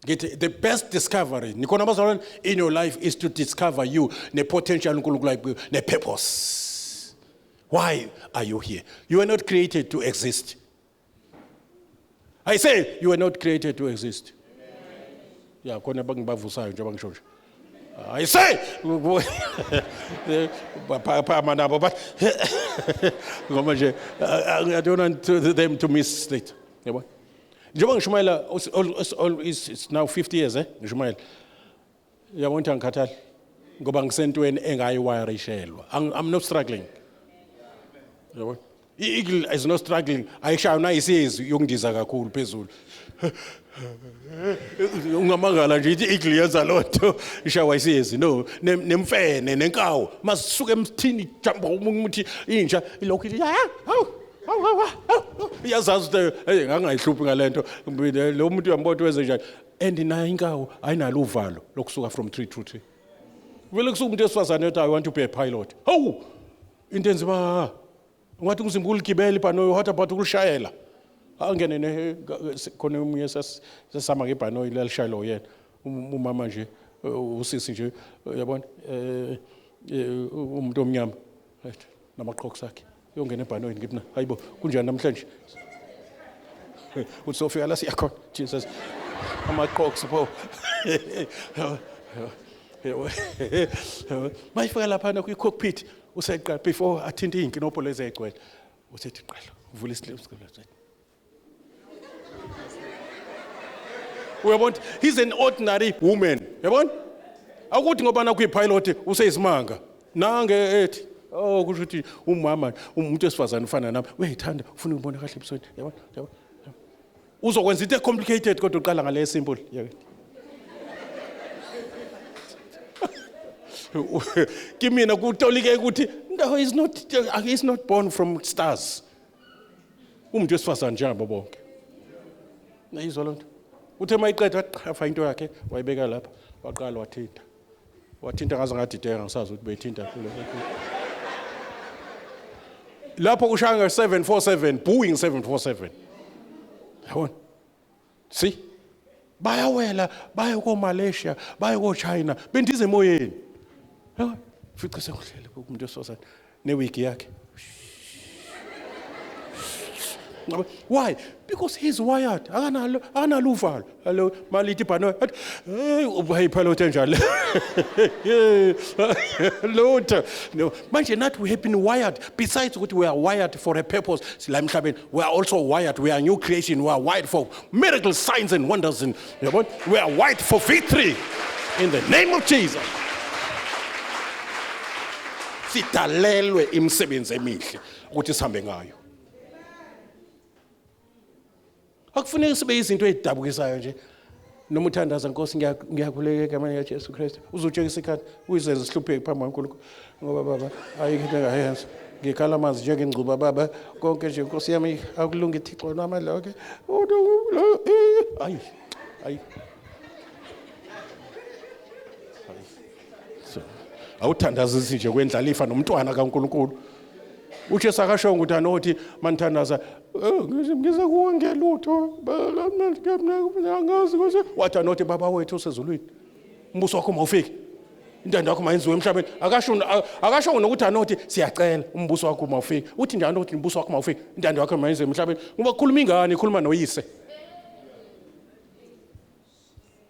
Get the best discovery nikhona bazalwane in your life is to discover you ne-potential uNkulunkulu ayikuyo ne-purpose. Why are you here? You were not created to exist. I say you were not created to exist. Yeah, khona bangibavusayo nje bangisho. I say manabo but ngoba nje I don't want them to miss it. Yabo. Njengoba ngishumayela it's now 50 years ngishumayela. Yabona ukuthi angikhathali ngoba ngisentweni engayiwirishelwa. I'm not struggling. Yabo. Eagle is not struggling. Ayishaya nayisizwe yokundiza kakhulu phezulu. Ungamangala nje ithi eagle yenza lonto ishawa isiyezi no nemfene nenkawu masisuke emthini jump umuthi inja ilokhu iyazazi ngangayihluphi ngalento lo muntu uyambona wenze njani and nayo inkawu ayinalo uvalo lokusuka from 3 to 3 vele kusuka umuntu esifazane ethi I want to be a pilot hawu into enzima ngathi ngizimba uligibela ibhanoyi what about ukushayela angene ne khona umunye sesama ngebhanoyi lelishayelo yena umama nje usisi nje uyabona umuntu omnyama namaqhoko sakhe yongena ebhanoyini ngibna hayibo kunjani namhlanje uSofia la siyakhona Jesus amaqhoko sipho mayifika lapha na kwi-cockpit useqala before athinte inkinopho lezi egcwele usethi qala uvula isikolo uyabona he's an ordinary woman yabona akuthi ngoba na kuyipilot useyisimanga nange ethi kusho ukuthi umama umuntu esifazana ufana nami uyayithanda ufuna ukubona kahle ebusweni yabona uzokwenza into complicated kodwa uqala ngale simple kimina kutolike ukuthi no he's not born from stars umuntu esifazana njalo bonke nayizwa lonto uthe mayiqeda waqhafa into yakhe wayibeka lapha waqala wathinta ngaze ngadideka ngisazi ukuthi beyithinta lapho kushanga 747 Boeing 747 yabona see bayawela baye ko Malaysia baye ko China bendize emoyeni fica sekuhlele umuntu esifazane newiki yakhe. Why? Because he's wired. Akanalo uvalo. Hello, malithi bhano. Hey, pilot enjalo. Lord. No, manje nathi we have been wired. Besides what we are wired for a purpose. La emhlabeni we are also wired. We are new creation. We are wired for miracles, signs and wonders and we are wired for victory in the name of Jesus. Sidalelwe imisebenzi emihle ukuthi sihambe ngayo. Akufuneki sibe izinto ezidabukisayo nje noma uthandaza Nkosi ngiyakhuleka egameni likaJesu Kristu uzotshekisa ikhathi uyizenza sihlupheke phambi kwaNkulunkulu ngoba baba ayikho into engayenza ngikhala amanzi njengengcuba baba konke nje Nkosi yami akulunga iThixo namandla wakhe ayi awuthandaza nje kwendlalifa nomntwana kaNkulunkulu uthi sakasho ukuthi anothi manithandaza ngiza kuwe ngelutho ngazi ukuthi wathi anothi baba wethu osezulwini umbuso wakho mawufike intando yakho mayenziwe emhlabeni akasho nokuthi anothi siyacela umbuso wakho mawufike uthi njalo ukuthi umbuso wakho mawufike intando yakho mayenziwe emhlabeni ngoba kukhuluma ingane ikhuluma noyise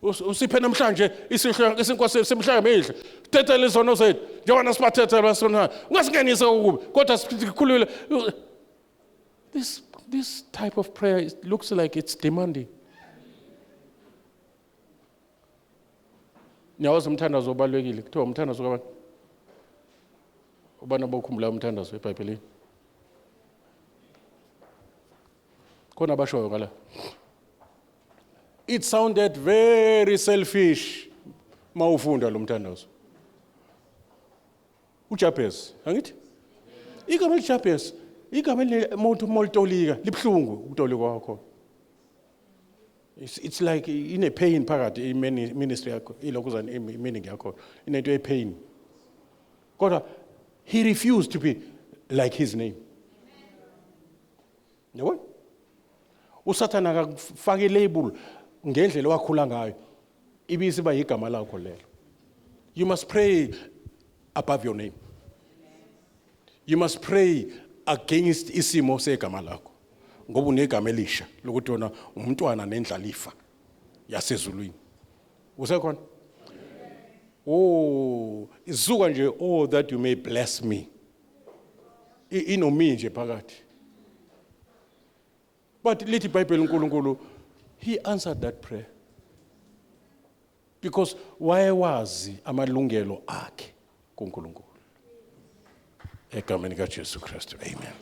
usiphe namhlanje isinkosi semhlaba emihle tethele izono zethu njengoba sibathethela basona ungasingenise ukuba kodwa sikhulule this type of prayer it looks like it's demanding. Nyawazi umthandazo obalekile kuthiwa umthandazo kabantu ubana bokhumbula umthandazo eBhayibhelini khona bashoyo ngala. It sounded very selfish mawufunda lo mthandazo. uJabez angithi igama liJabez igama umuntu molitolika libhlungu ukutolika kwakho. It's like in a pain phakathi ministry yakho ilokuzana meaning yakho inento e pain. Kodwa he refused to be like his name. Yabo? Usathana akafaka ilabel ngendlela wakhula ngayo. Ibisi ba igama lakho lelo. You must pray above your name. You must pray against isimo segama lakho. Ngoba unegama elisha lokuthi wona umntwana nendlalifa yasezulwini. Usekhona? Oh, izuka nje oh that you may bless me. Inomi nje phakathi. But lithi iBhayibheli uNkulunkulu he answered that prayer. Because wayewazi amalungelo akhe kuNkulunkulu. Egameni kaJesu Kristu. Amen.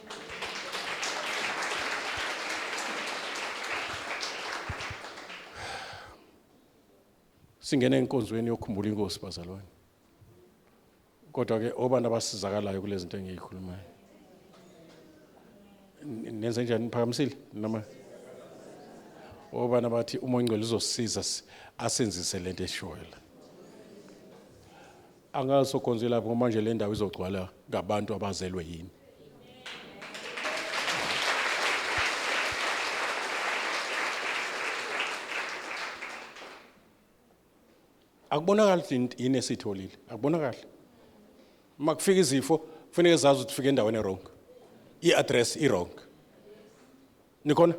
Singena enkonzweni yokukhumbula inkosi bazalwane. Kodwa ke obani abasizakalayo kulezi zinto engiyikhulumayo. Nenze njani niphakamisile noma obani abathi umoya ongcwele uzosiza asenzise lento eshoyela. Angasokonze lapho manje le ndawo izogcwala ngabantu abazelwe yini. Akubonakala ukuthi yini esitholile. Akubonakala. Makufika izifo kufanele zazi ukuthi ufike endaweni e-wrong. I-address i-wrong. Nikhona?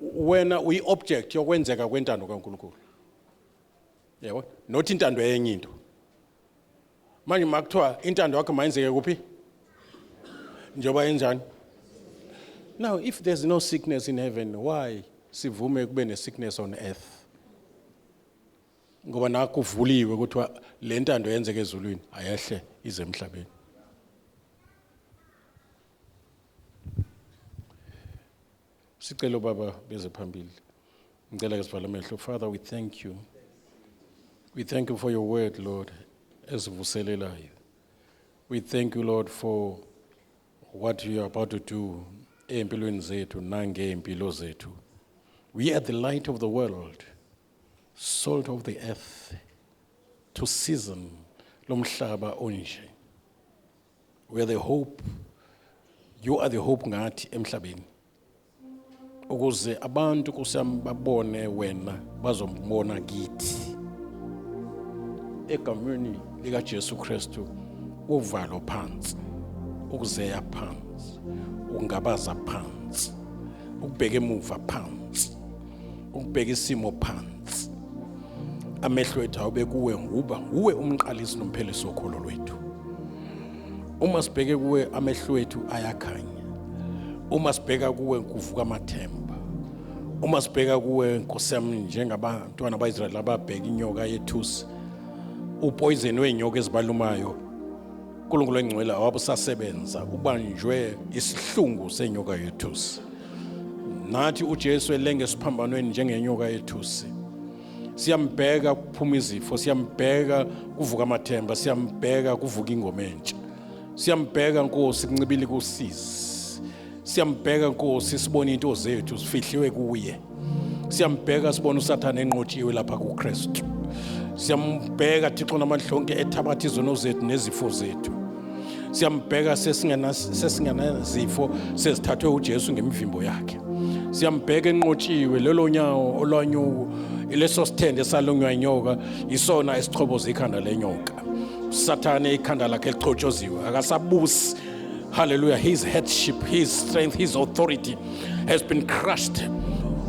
Wena uyi-object yokwenzeka kwentando kaNkulunkulu. Yebo, not intando yenye into. Manje makuthiwa intando yakho mayenzeke kuphi? Njoba enjani? Now, if there's no sickness in heaven, why sivume kube ne-sickness on earth? Ngoba nakho kuvuliwe ukuthi le ntando yenzeke ezulwini ayehle ize emhlabeni. Sicelo baba beze phambili. Ngicela ke sivala amehlo. Father, we thank you. We thank you for your word, Lord, esivuselelayo. We thank you, Lord, for what you are about to do empilweni zethu nangeempilo zethu. We are the light of the world, salt of the earth, to season lomhlaba onje. We are the hope. You are the hope ngathi emhlabeni. Ukuze abantu kusami babone wena bazombona kithi. Egameni lika Jesu Kristu uvalo phansi, ukuzeya phansi, ungabaza phansi, ukubheka emuva phansi, ukubheka isimo phansi. Amehlo ethu awube kuwe nguba uwe umqalisi nomphelisi wokholo lwethu. Uma sibheke kuwe amehlo ethu ayakhanya. Uma sibheka kuwe kuvuka amathemba. Uma sibheka kuwe Nkosi yami njengabantwana baIsrael ababheka inyoka yethusi, upoison wenyoka ezibalumayo, uNkulunkulu engcwele awabusasebenza, ubanjwe isihlungu senyoka yethusi. Nathi uJesu elenge siphambanweni njengenyoka yethusi. Siyambheka kuphuma izifo, siyambheka kuvuka amathemba, siyambheka kuvuka ingoma entsha. Siyambheka Nkosi kuncibile kusizi. Siyambheka Nkosi sibone into zethu sifihliwe kuye. Siyambheka sibone uSathane enqotshiwe lapha kuKristu. Siyambheka Thixo namandla ethabatha izono zethu nezifo zethu. Siyambheka sesingena zifo sezithathwe uJesu ngemivimbo yakhe. Siyambheka enqotshiwe lelo nyawo olwanyuko ileso sithende salonywa inyoka isona esichoboza ikhanda lenyoka. Sathane ikhanda lakhe lichotshoziwe akasabusi. Hallelujah. His headship, his strength, his authority has been crushed.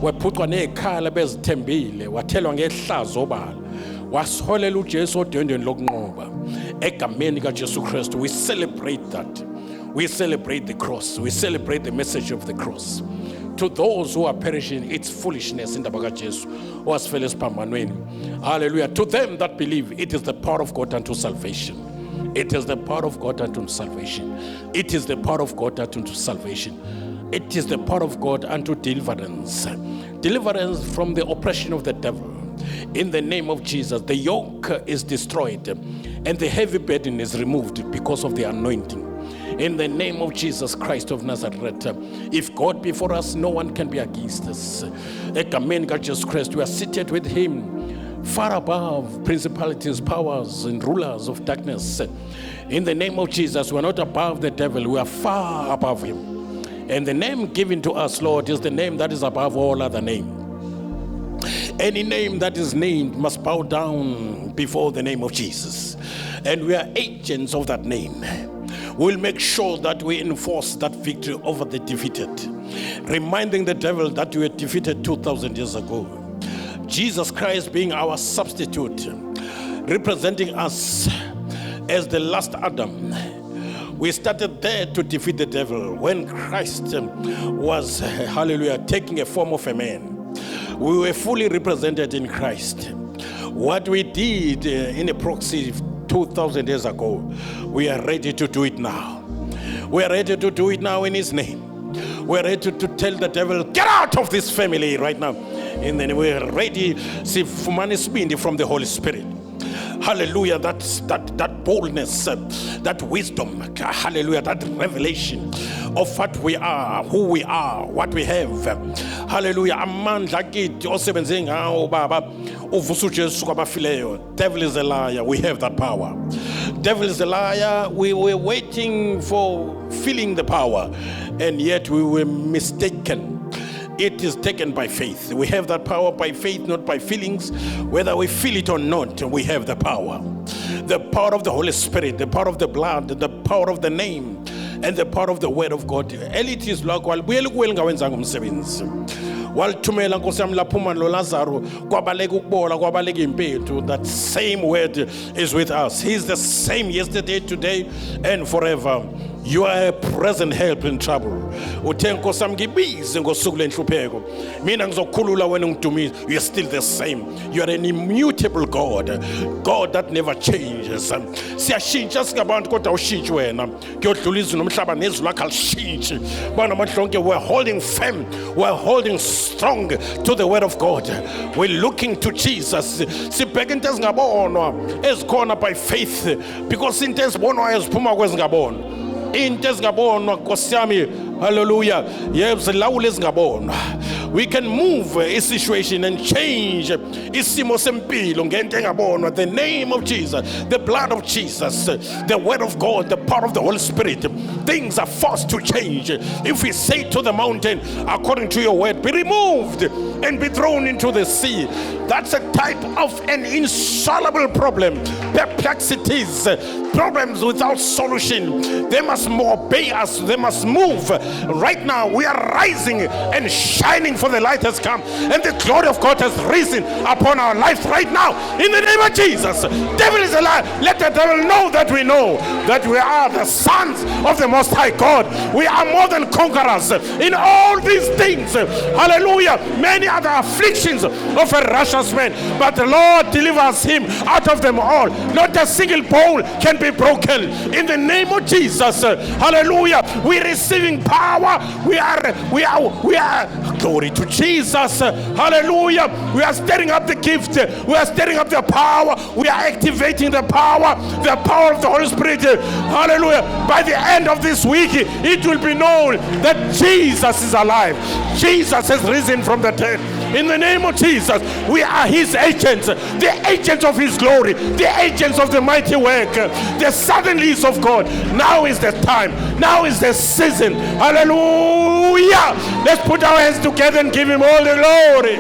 Wephucwa nekhala bezithembile, wathelwa ngehlazo obala. Wasiholela uJesu odwendweni lokunqoba. Egameni kaJesu Kristu, we celebrate that. We celebrate the cross. We celebrate the message of the cross. To those who are perishing, it's foolishness in the Indaba kaJesu owasifela esiphambanweni. Hallelujah. To them that believe, it is the power of God unto salvation. It is the power of God unto salvation. It is the power of God unto salvation. It is the power of God unto deliverance. Deliverance from the oppression of the devil. In the name of Jesus, the yoke is destroyed and the heavy burden is removed because of the anointing. In the name of Jesus Christ of Nazareth. If God be for us, no one can be against us. Egameni kaJesu Christ, we are seated with him far above principalities, powers, and rulers of darkness. In the name of Jesus, we are not above the devil, we are far above him. And the name given to us, Lord, is the name that is above all other name. Any name that is named must bow down before the name of Jesus. And we are agents of that name. We'll make sure that we enforce that victory over the defeated, reminding the devil that we were defeated 2,000 years ago. Jesus Christ being our substitute, representing us as the last Adam. We started there to defeat the devil when Christ was, hallelujah, taking a form of a man. We were fully represented in Christ. What we did in a proxy 2,000 years ago, we are ready to do it now. We are ready to do it now in his name. We are ready to tell the devil, get out of this family right now. And then we are ready to from the Holy Spirit. Hallelujah, that boldness, that wisdom, hallelujah, that revelation of what we are, who we are, what we have. Hallelujah. Amandla kithi osebenze ngawo baba uvusa uJesu kwabafileyo. Devil is a liar. We have that power. Devil is a liar. We were waiting for feeling the power, and yet we were mistaken. It is taken by faith. We have that power by faith, not by feelings. Whether we feel it or not, we have the power. The power of the Holy Spirit, the power of the blood, the power of the name, and the power of the word of God. Elitis lakho alibuyela kuwela ngawenzanga umsebenzi. Walithumela Nkosi yami laphuma lo Lazarus kwabaleka ukubola kwabaleka impethu. That same word is with us. He is the same yesterday, today, and forever. You are a present help in trouble. Uthe Nkosi yami ngibize ngosuku lenhlupheko. Mina ngizokhulula wena ngidumile. You are still the same. You are an immutable God. God that never changes. Siyashintsha singabantu kodwa awushintshi wena. Kuyodlula izulu nomhlaba nezulu lakho alishintshi. Bana mahlonke we are holding firm. We are holding strong to the word of God. We're looking to Jesus. Sibheka into ezingabonwa ezikhona by faith, because into ezibonwa eziphuma kwezingabonwa. Into ezingabonwa Nkosi yami, hallelujah, yezilawula ezingabonwa. We can move a situation and change isimo sempilo ngento engabonwa. The name of Jesus, the blood of Jesus, the word of God, the power of the Holy Spirit. Things are forced to change. If we say to the mountain, according to your word, be removed and be thrown into the sea. That's a type of an insoluble problem. Perplexities, problems without solution. They must obey us. They must move. Right now, we are rising and shining, for the light has come, and the glory of God has risen upon our lives right now. In the name of Jesus, devil is a liar. Let the devil know that we are the sons of the Most High God. We are more than conquerors in all these things. Hallelujah. Many other afflictions of a righteous man, but the Lord delivers him out of them all. Not a single bone can be broken. In the name of Jesus, hallelujah. We are receiving power. We are glory to Jesus. Hallelujah. We are stirring up the gift. We are stirring up the power. We are activating the power of the Holy Spirit. Hallelujah. By the end of this week, it will be known that Jesus is alive. Jesus has risen from the dead. In the name of Jesus, we are his agents, the agents of his glory, the agents of the mighty work, the suddenlies of God. Now is the time. Now is the season. Hallelujah. Let's put our hands together and give him all the glory.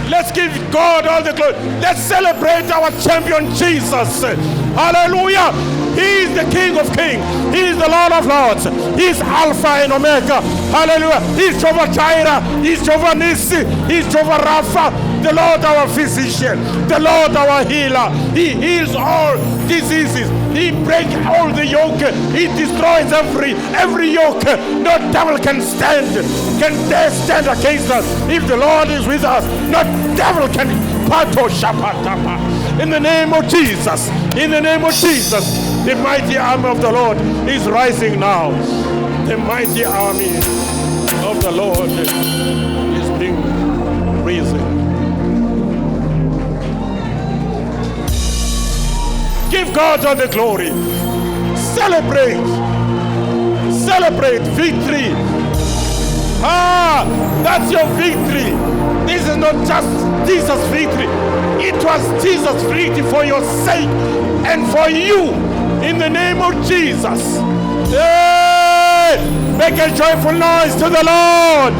Let's give God all the glory. Let's celebrate our champion Jesus. Hallelujah. He is the King of Kings. He is the Lord of Lords. He is Alpha and Omega. Hallelujah. He is Jehovah Jireh. He is Jehovah Nissi. He is Jehovah Rapha. The Lord our physician. The Lord our healer. He heals all diseases. He breaks all the yoke. He destroys every yoke. No devil can dare stand against us. If the Lord is with us, no devil can. In the name of Jesus. In the name of Jesus. The mighty army of the Lord is rising now. The mighty army of the Lord is within reason. Give God all the glory. Celebrate. Celebrate victory. That's your victory. This is not just Jesus' victory. It was Jesus' victory for your sake and for you. In the name of Jesus. Hey! Make a joyful noise to the Lord.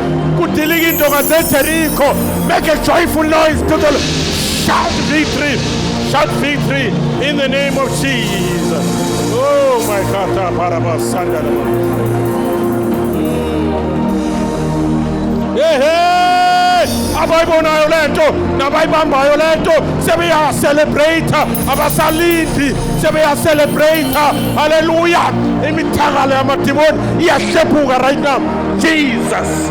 Make a joyful noise to the Lord. Shout victory. Shout victory in the name of Jesus. Oh my God. Abayibonayo lento nabayibambayo lento sebeya celebrate abasalindi sebeya celebrate. Hallelujah. Imithakalo yamadimoni iyahlephuka right now. Jesus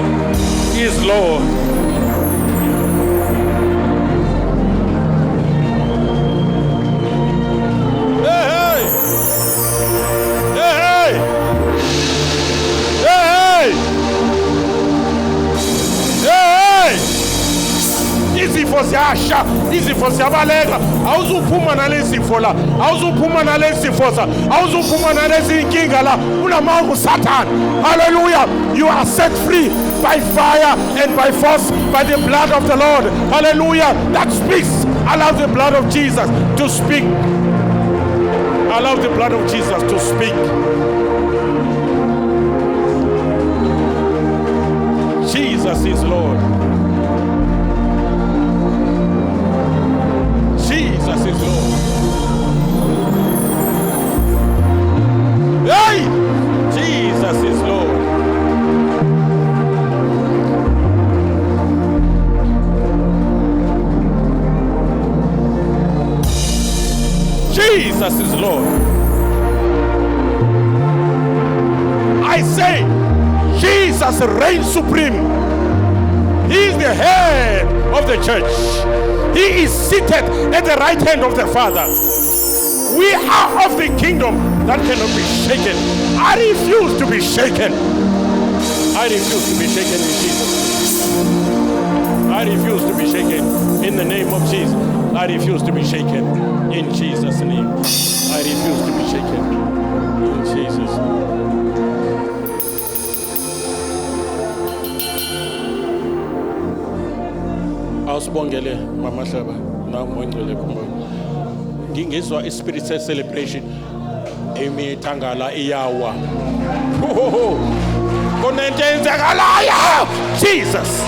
is Lord. Izifo ziyasha, izifo ziyabaleka. Awuzuphuma nalezifo la, awuzuphuma nalezifo za, awuzuphuma nalezi inkinga la. Unamangu Satan. Hallelujah. You are set free by fire and by force by the blood of the Lord. Hallelujah. That speaks. Allow the blood of Jesus to speak. Allow the blood of Jesus to speak. Jesus is Lord. Jesus is Lord. Hey! Jesus is Lord. Jesus is Lord. I say, Jesus reigns supreme. He is the head of the church. He is seated at the right hand of the Father. We are of the kingdom that cannot be shaken. I refuse to be shaken. I refuse to be shaken in Jesus. I refuse to be shaken in the name of Jesus. I refuse to be shaken in Jesus' name. I refuse to be shaken in Jesus' name. Awusibongele Mama Hlaba namongcwele khumba. Ngingizwa ispirit celebration imithangala iyawa. Konento enzakalayo Jesus.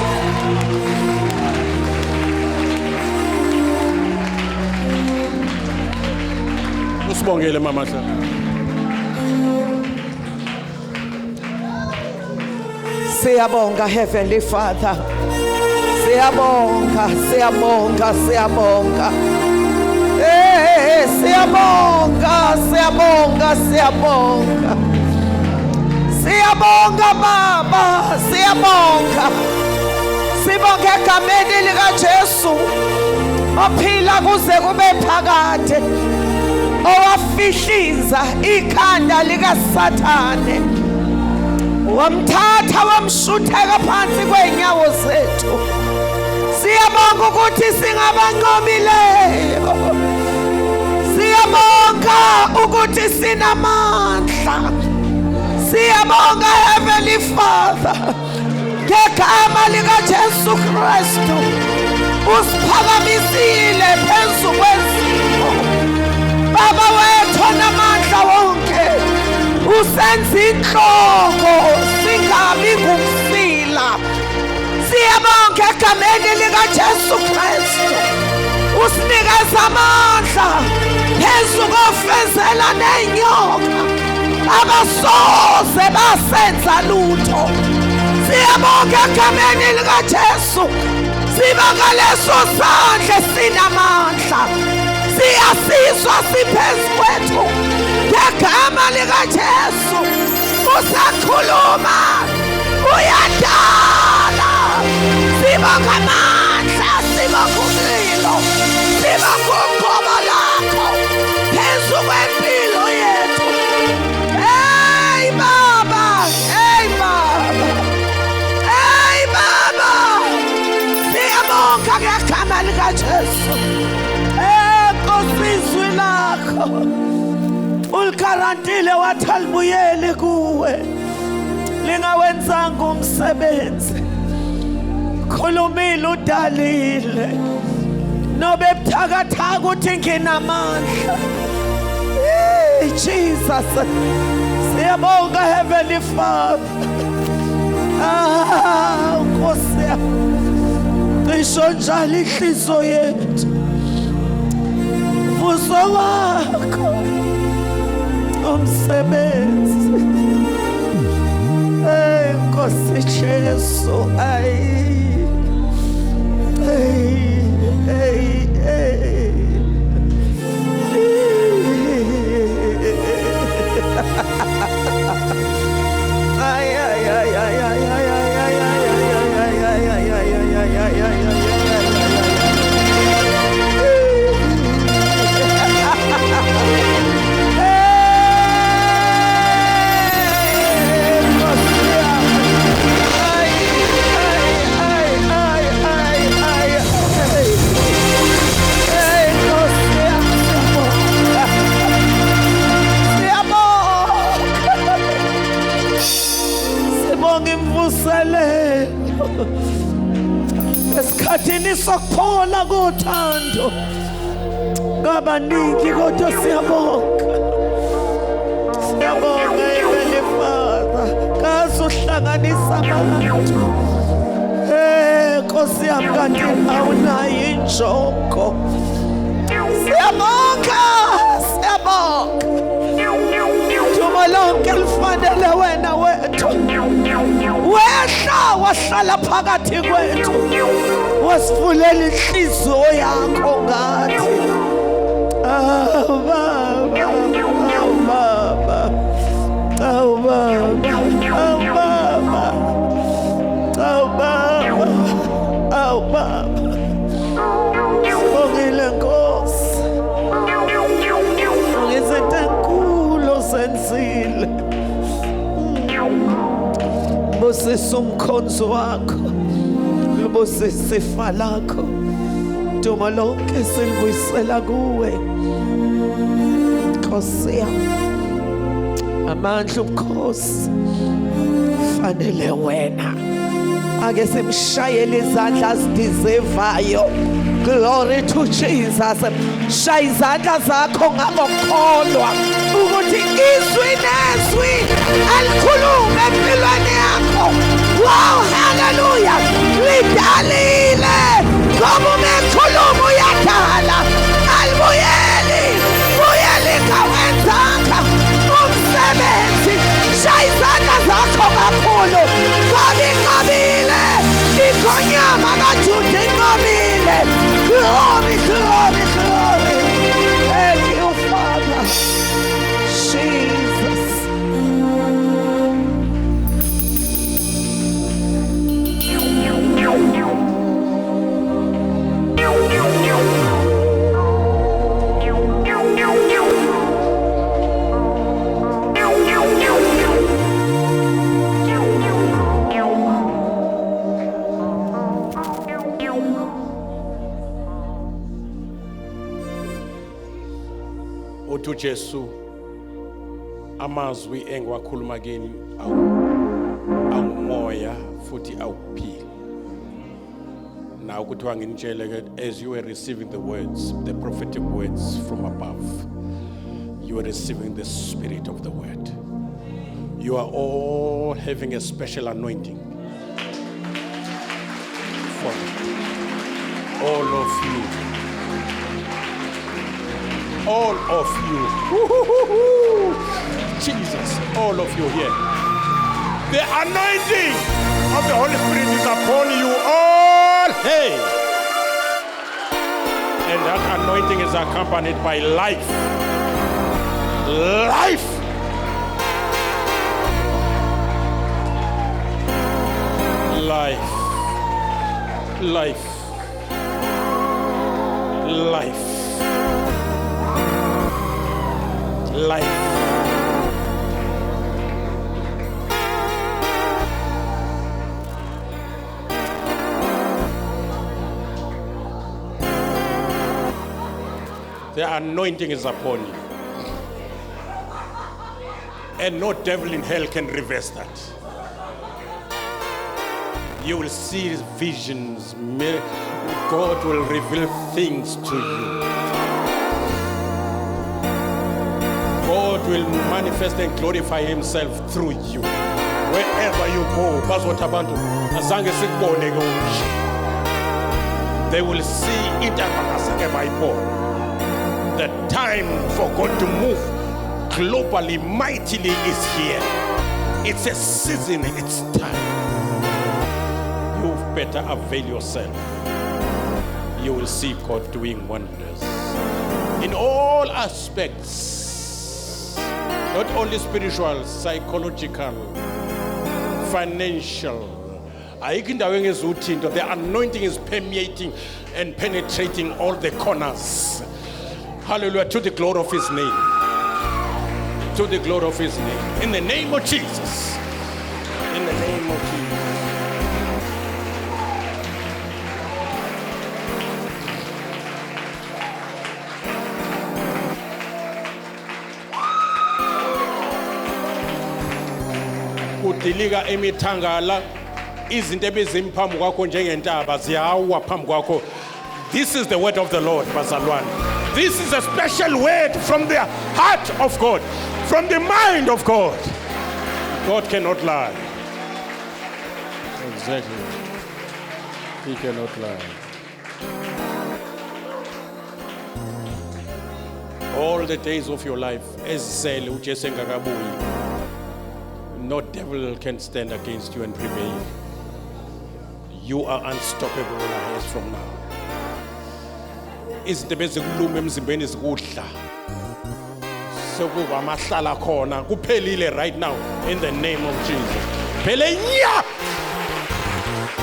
Usibongele Mama Hlaba. Siyabonga Heavenly Father. Siyabonga, siyabonga, siyabonga. Siyabonga, siyabonga, siyabonga. Siyabonga Baba, siyabonga. Sibonga egameni likaJesu. Ophila kuze kube phakade. Owafihliza ikhanda likaSathane. Wamthatha wamshutheka phansi kwenyawo zethu. Siyabonga ukuthi singabanqobileyo. Siyabonga ukuthi sinamandla. Siyabonga Heavenly Father. Ngegama likaJesu Kristu usiphakamisile phezu kwezimo. Baba wethu onamandla wonke usenza inhloko singabi ngumfila. Siyabonga egameni likaJesu Kristu usinikeza amandla phezu kofezela nenyoka abasoze basenza lutho. Siyabonga egameni likaJesu sibonga leso sandla sinamandla. Siyasizwa siphezu kwethu ngegama likaJesu. Usakhuluma uyadala. Sibonga amandla, sibonga umlilo, sibonga uqobo lakho phezu kwempilo yethu. Hey Baba, hey Baba, hey Baba, uligarantile wathi alibuyeli kuwe lingawenzanga umsebenzi. Khulumile udalile nobe buthakathaka uthi nginamandla. Jesus, siyabonga Heavenly Father. Nkosi yami, ngisho njalo inhliziyo yethu vuso wakho umsebenzi. Nkosi Jesu, esikhathini sokuphola kothando ngabaningi kodwa siyabonga. Siyabonga Heavenly Father, kaze uhlanganisa abantu. Nkosi yami kanti awunayo injongo. Siyabonga, siyabonga. Dumo lonke lifanele wena wethu. Wehla wahlala phakathi kwethu wasivulela inhliziyo yakho ngathi. Baba, Baba, Baba, Baba, sibongile Nkosi, ngizinto enkulu senzile. Busisa umkhonzo wakho, lubusisa ifa lakho, dumo lonke silibuyisela kuwe. Nkosi yami, amandla ubukhosi fanele wena. Ake simshayele izandla zidizevayo. Glory to Jesus. Shaya izandla zakho ngabokholwa ukuthi izwi nezwi alikhulume empilweni yakho. Wow, hallelujah. Lidalile ngoba umekhuluma uyadala. Alibuyeli, buyeli ngawenzanga umsebenzi. Shaya izandla zakho kakhulu ngoba inqabile. Ikhonyama kaJuda inqabile. Glory, glory, glory. Thank you, Father. Jesus. Uthi uJesu amazwi engiwakhuluma kini awumoya futhi awuphili. Now kuthiwa nginitshele ke, as you were receiving the words, the prophetic words from above, you are receiving the spirit of the word. You are all having a special anointing. For all of you. All of you. Woo-hoo-hoo-hoo. Jesus, all of you here. The anointing of the Holy Spirit is upon you all. Hey. And that anointing is accompanied by life. Life. Life. Life. Life. Life. The anointing is upon you. And no devil in hell can reverse that. You will see visions. God will reveal things to you. God will manifest and glorify himself through you. Wherever you go, they will see it. The time for God to move globally, mightily is here. It's a season, it's time. You better avail yourself. You will see God doing wonders in all aspects, not only spiritual, psychological, financial. The anointing is permeating and penetrating all the corners. Hallelujah, to the glory of his name. To the glory of his name. In the name of Jesus. In the name of Jesus. Kudilika emithangala izinto ebezimphambili kwakho njengentaba ziyawa phambi kwakho. This is the word of the Lord, bazalwane. This is a special word from the heart of God, from the mind of God. God cannot lie. Exactly. He cannot lie. All the days of your life, no devil can stand against you and prevail. You are unstoppable as from now. Izinto bezikuluma emzimbeni zikudla sekuba amahlala khona kuphelile right now in the name of Jesus. Kuphele nya!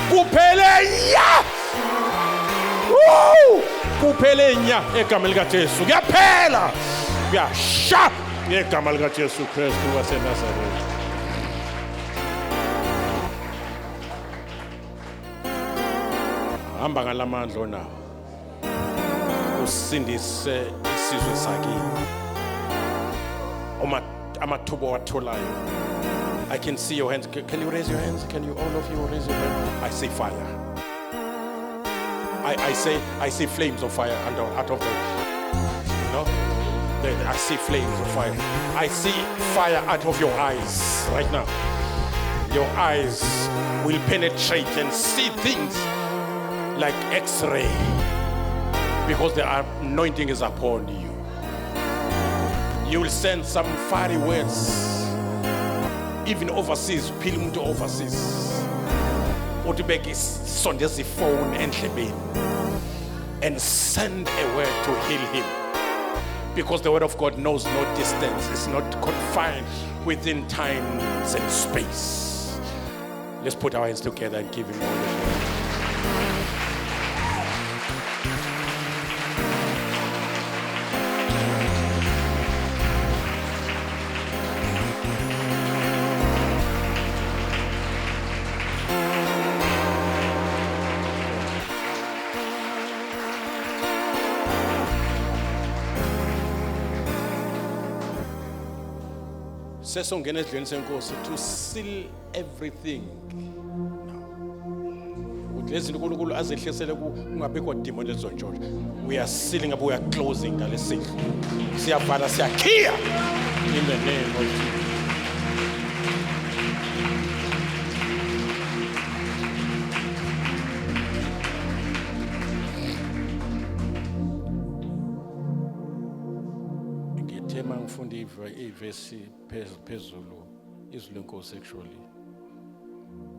Kuphele nya! Woo! Kuphele nya egama lika Jesu. Kuyaphela. Kuyasha egama lika Jesu Kristu waseNazaretha. Hamba ngalamandla onawo. Usindise isizwe sakini. Amathubo watholayo. I can see your hands. Can you raise your hands? Can you, all of you, raise your hands? I see fire. I see flames of fire out of the, you know? I see flames of fire. I see fire out of your eyes right now. Your eyes will penetrate and see things like X-ray, because the anointing is upon you. You will send some fiery words, even overseas, film to overseas. Utibek is sondezi phone and send a word to heal him, because the word of God knows no distance. It's not confined within times and space. Let's put our hands together and give him all the glory. Sesongena endleleni senkosi to seal everything. Lezi uNkulunkulu azehlisele kungabikho demon ezontshontshwa. We are sealing up, we are closing ngalesidlo. Siyavala siyakhiya in the name of Jesus. Ngithema ngifunda ivesi phezulu izwi lenkosi actually.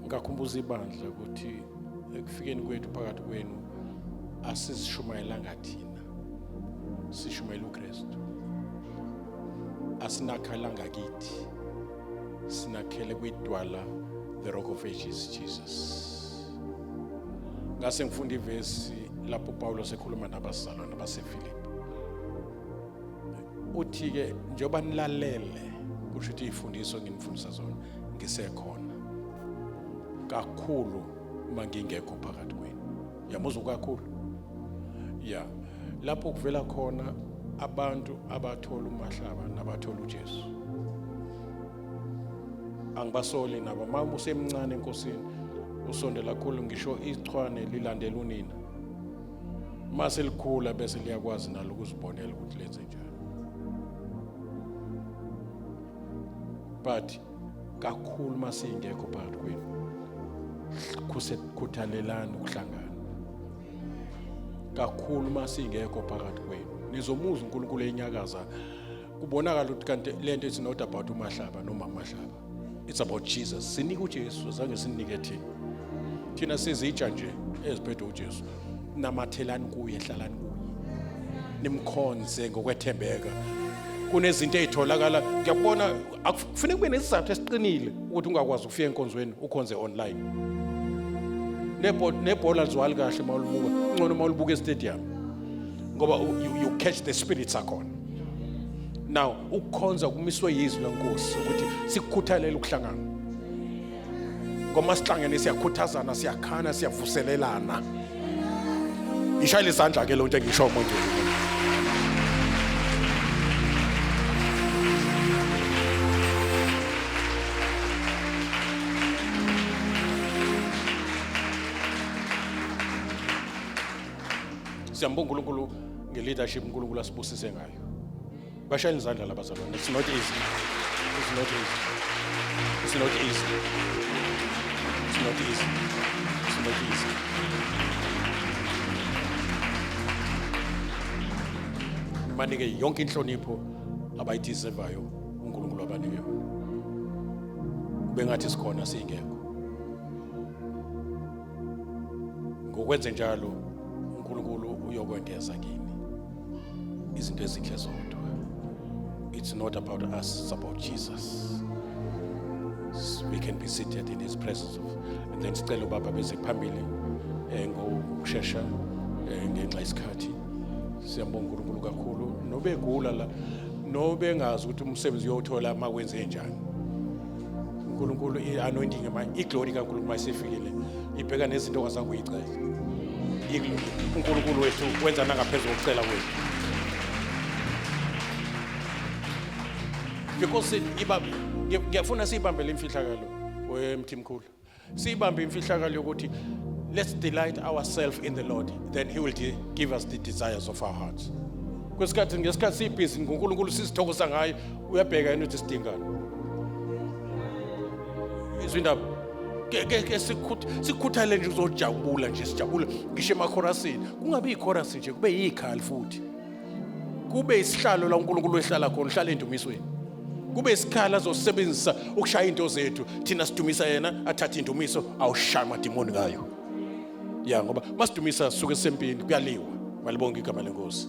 Ngikakhumbuza ibandla ukuthi ekufikeni kwethu phakathi kwenu asizishumayelanga thina, sishumayela uKristu. Asinakhalanga kithi, sinakhele kwidwala the rock of ages Jesus. Ngase ngifunda ivesi lapho Paulo sekhuluma nabazalwane baseFilipi. Uthi ke njoba nilalele kusho ukuthi ifundiso nginifundisa zona ngisekhona kakhulu uma ngingekho phakathi kwenu. Yamuzwa kakhulu. Yeah. Lapho kuvela khona abantu abathola umahlaba nabathola uJesu. angibasoli nabo mama usemncane enkosini usondela kakhulu ngisho ichwane lilandela unina mase likhula bese liyakwazi nalo ukuzibonela ukuthi lenze njani but kakhulu masingekho phakathi kwenu kusekhuthalelana ukuhlangana kakhulu masingekho phakathi kwenu nizomuza uNkulunkulu enyakaza kubonakala ukuthi kanti lento is not about uMahlaba noma Mahlaba, it's about Jesus. Sinika uJesu zange sinike thina sizitsha nje eziphethe uJesu namathelani kuye ehlalani kuye nimkhonze ngokwethembeka kunezinto ezitholakala ngiyabona akufanele kube nesizathu esiqinile ukuthi ungakwazi ukufika enkonzweni ukhonze online nebhola zwali kahle mawulibuka ngcono mawulibuka estadium ngoba you catch the spirits akhona. Now ukukhonza kumiswe yizwi lenkosi ukuthi sikukhuthalele ukuhlangana ngoba sihlangene siyakhuthazana siyakhana siyavuselelana ishayile isandla ke lonto engisho umuntu siyambonga uNkulunkulu ngeleadership uNkulunkulu asibusise ngayo bashayela izandla labazalwane. It's not easy. It's not easy. It's not easy. It's not easy. It's not easy. Manike yonke inhlonipho abayideservayo uNkulunkulu abanike yona. Bengathi sikhona singekho. Ngokwenze njalo uNkulunkulu uyokwengeza kini izinto ezinhle zodwa. It's not about us, it's about Jesus. We can be seated in his presence and then sicela ubaba bese phambili ngokusheshsha ngenxa isikhathi. Siyambonga uNkulunkulu kakhulu nobe gula la nobe ngazi ukuthi umsebenzi uyothola makwenze njani. uNkulunkulu anointing iglory kaNkulunkulu mayisefikile ibheka nezinto ongazange uyicela. uNkulunkulu wethu wenza nangaphezulu kokucela kwethu. Because ngiyafuna siyibambele imfihlakalo wemthimkhulu. Siyibambe imfihlakalo yokuthi let's delight ourselves in the Lord, then he will give us the desires of our hearts. Kwesikhathi ngesikhathi sibhizi ngoNkulunkulu sisithokoza ngayo uyabheka yena ukuthi sidingana. Izindaba ke sikhuthale nje uzojabula nje sijabula ngisho emakhorasini kungabe ichorus nje kube yikhali futhi kube isihlalo la uNkulunkulu ehlala khona uhlala endumisweni kube isikhala zosebenzisa ukushaya into zethu thina sidumisa yena athatha indumiso awushaya amadimoni ngayo ngoba masidumisa suke sempini kuyaliwa. Malibonga igama lenkosi.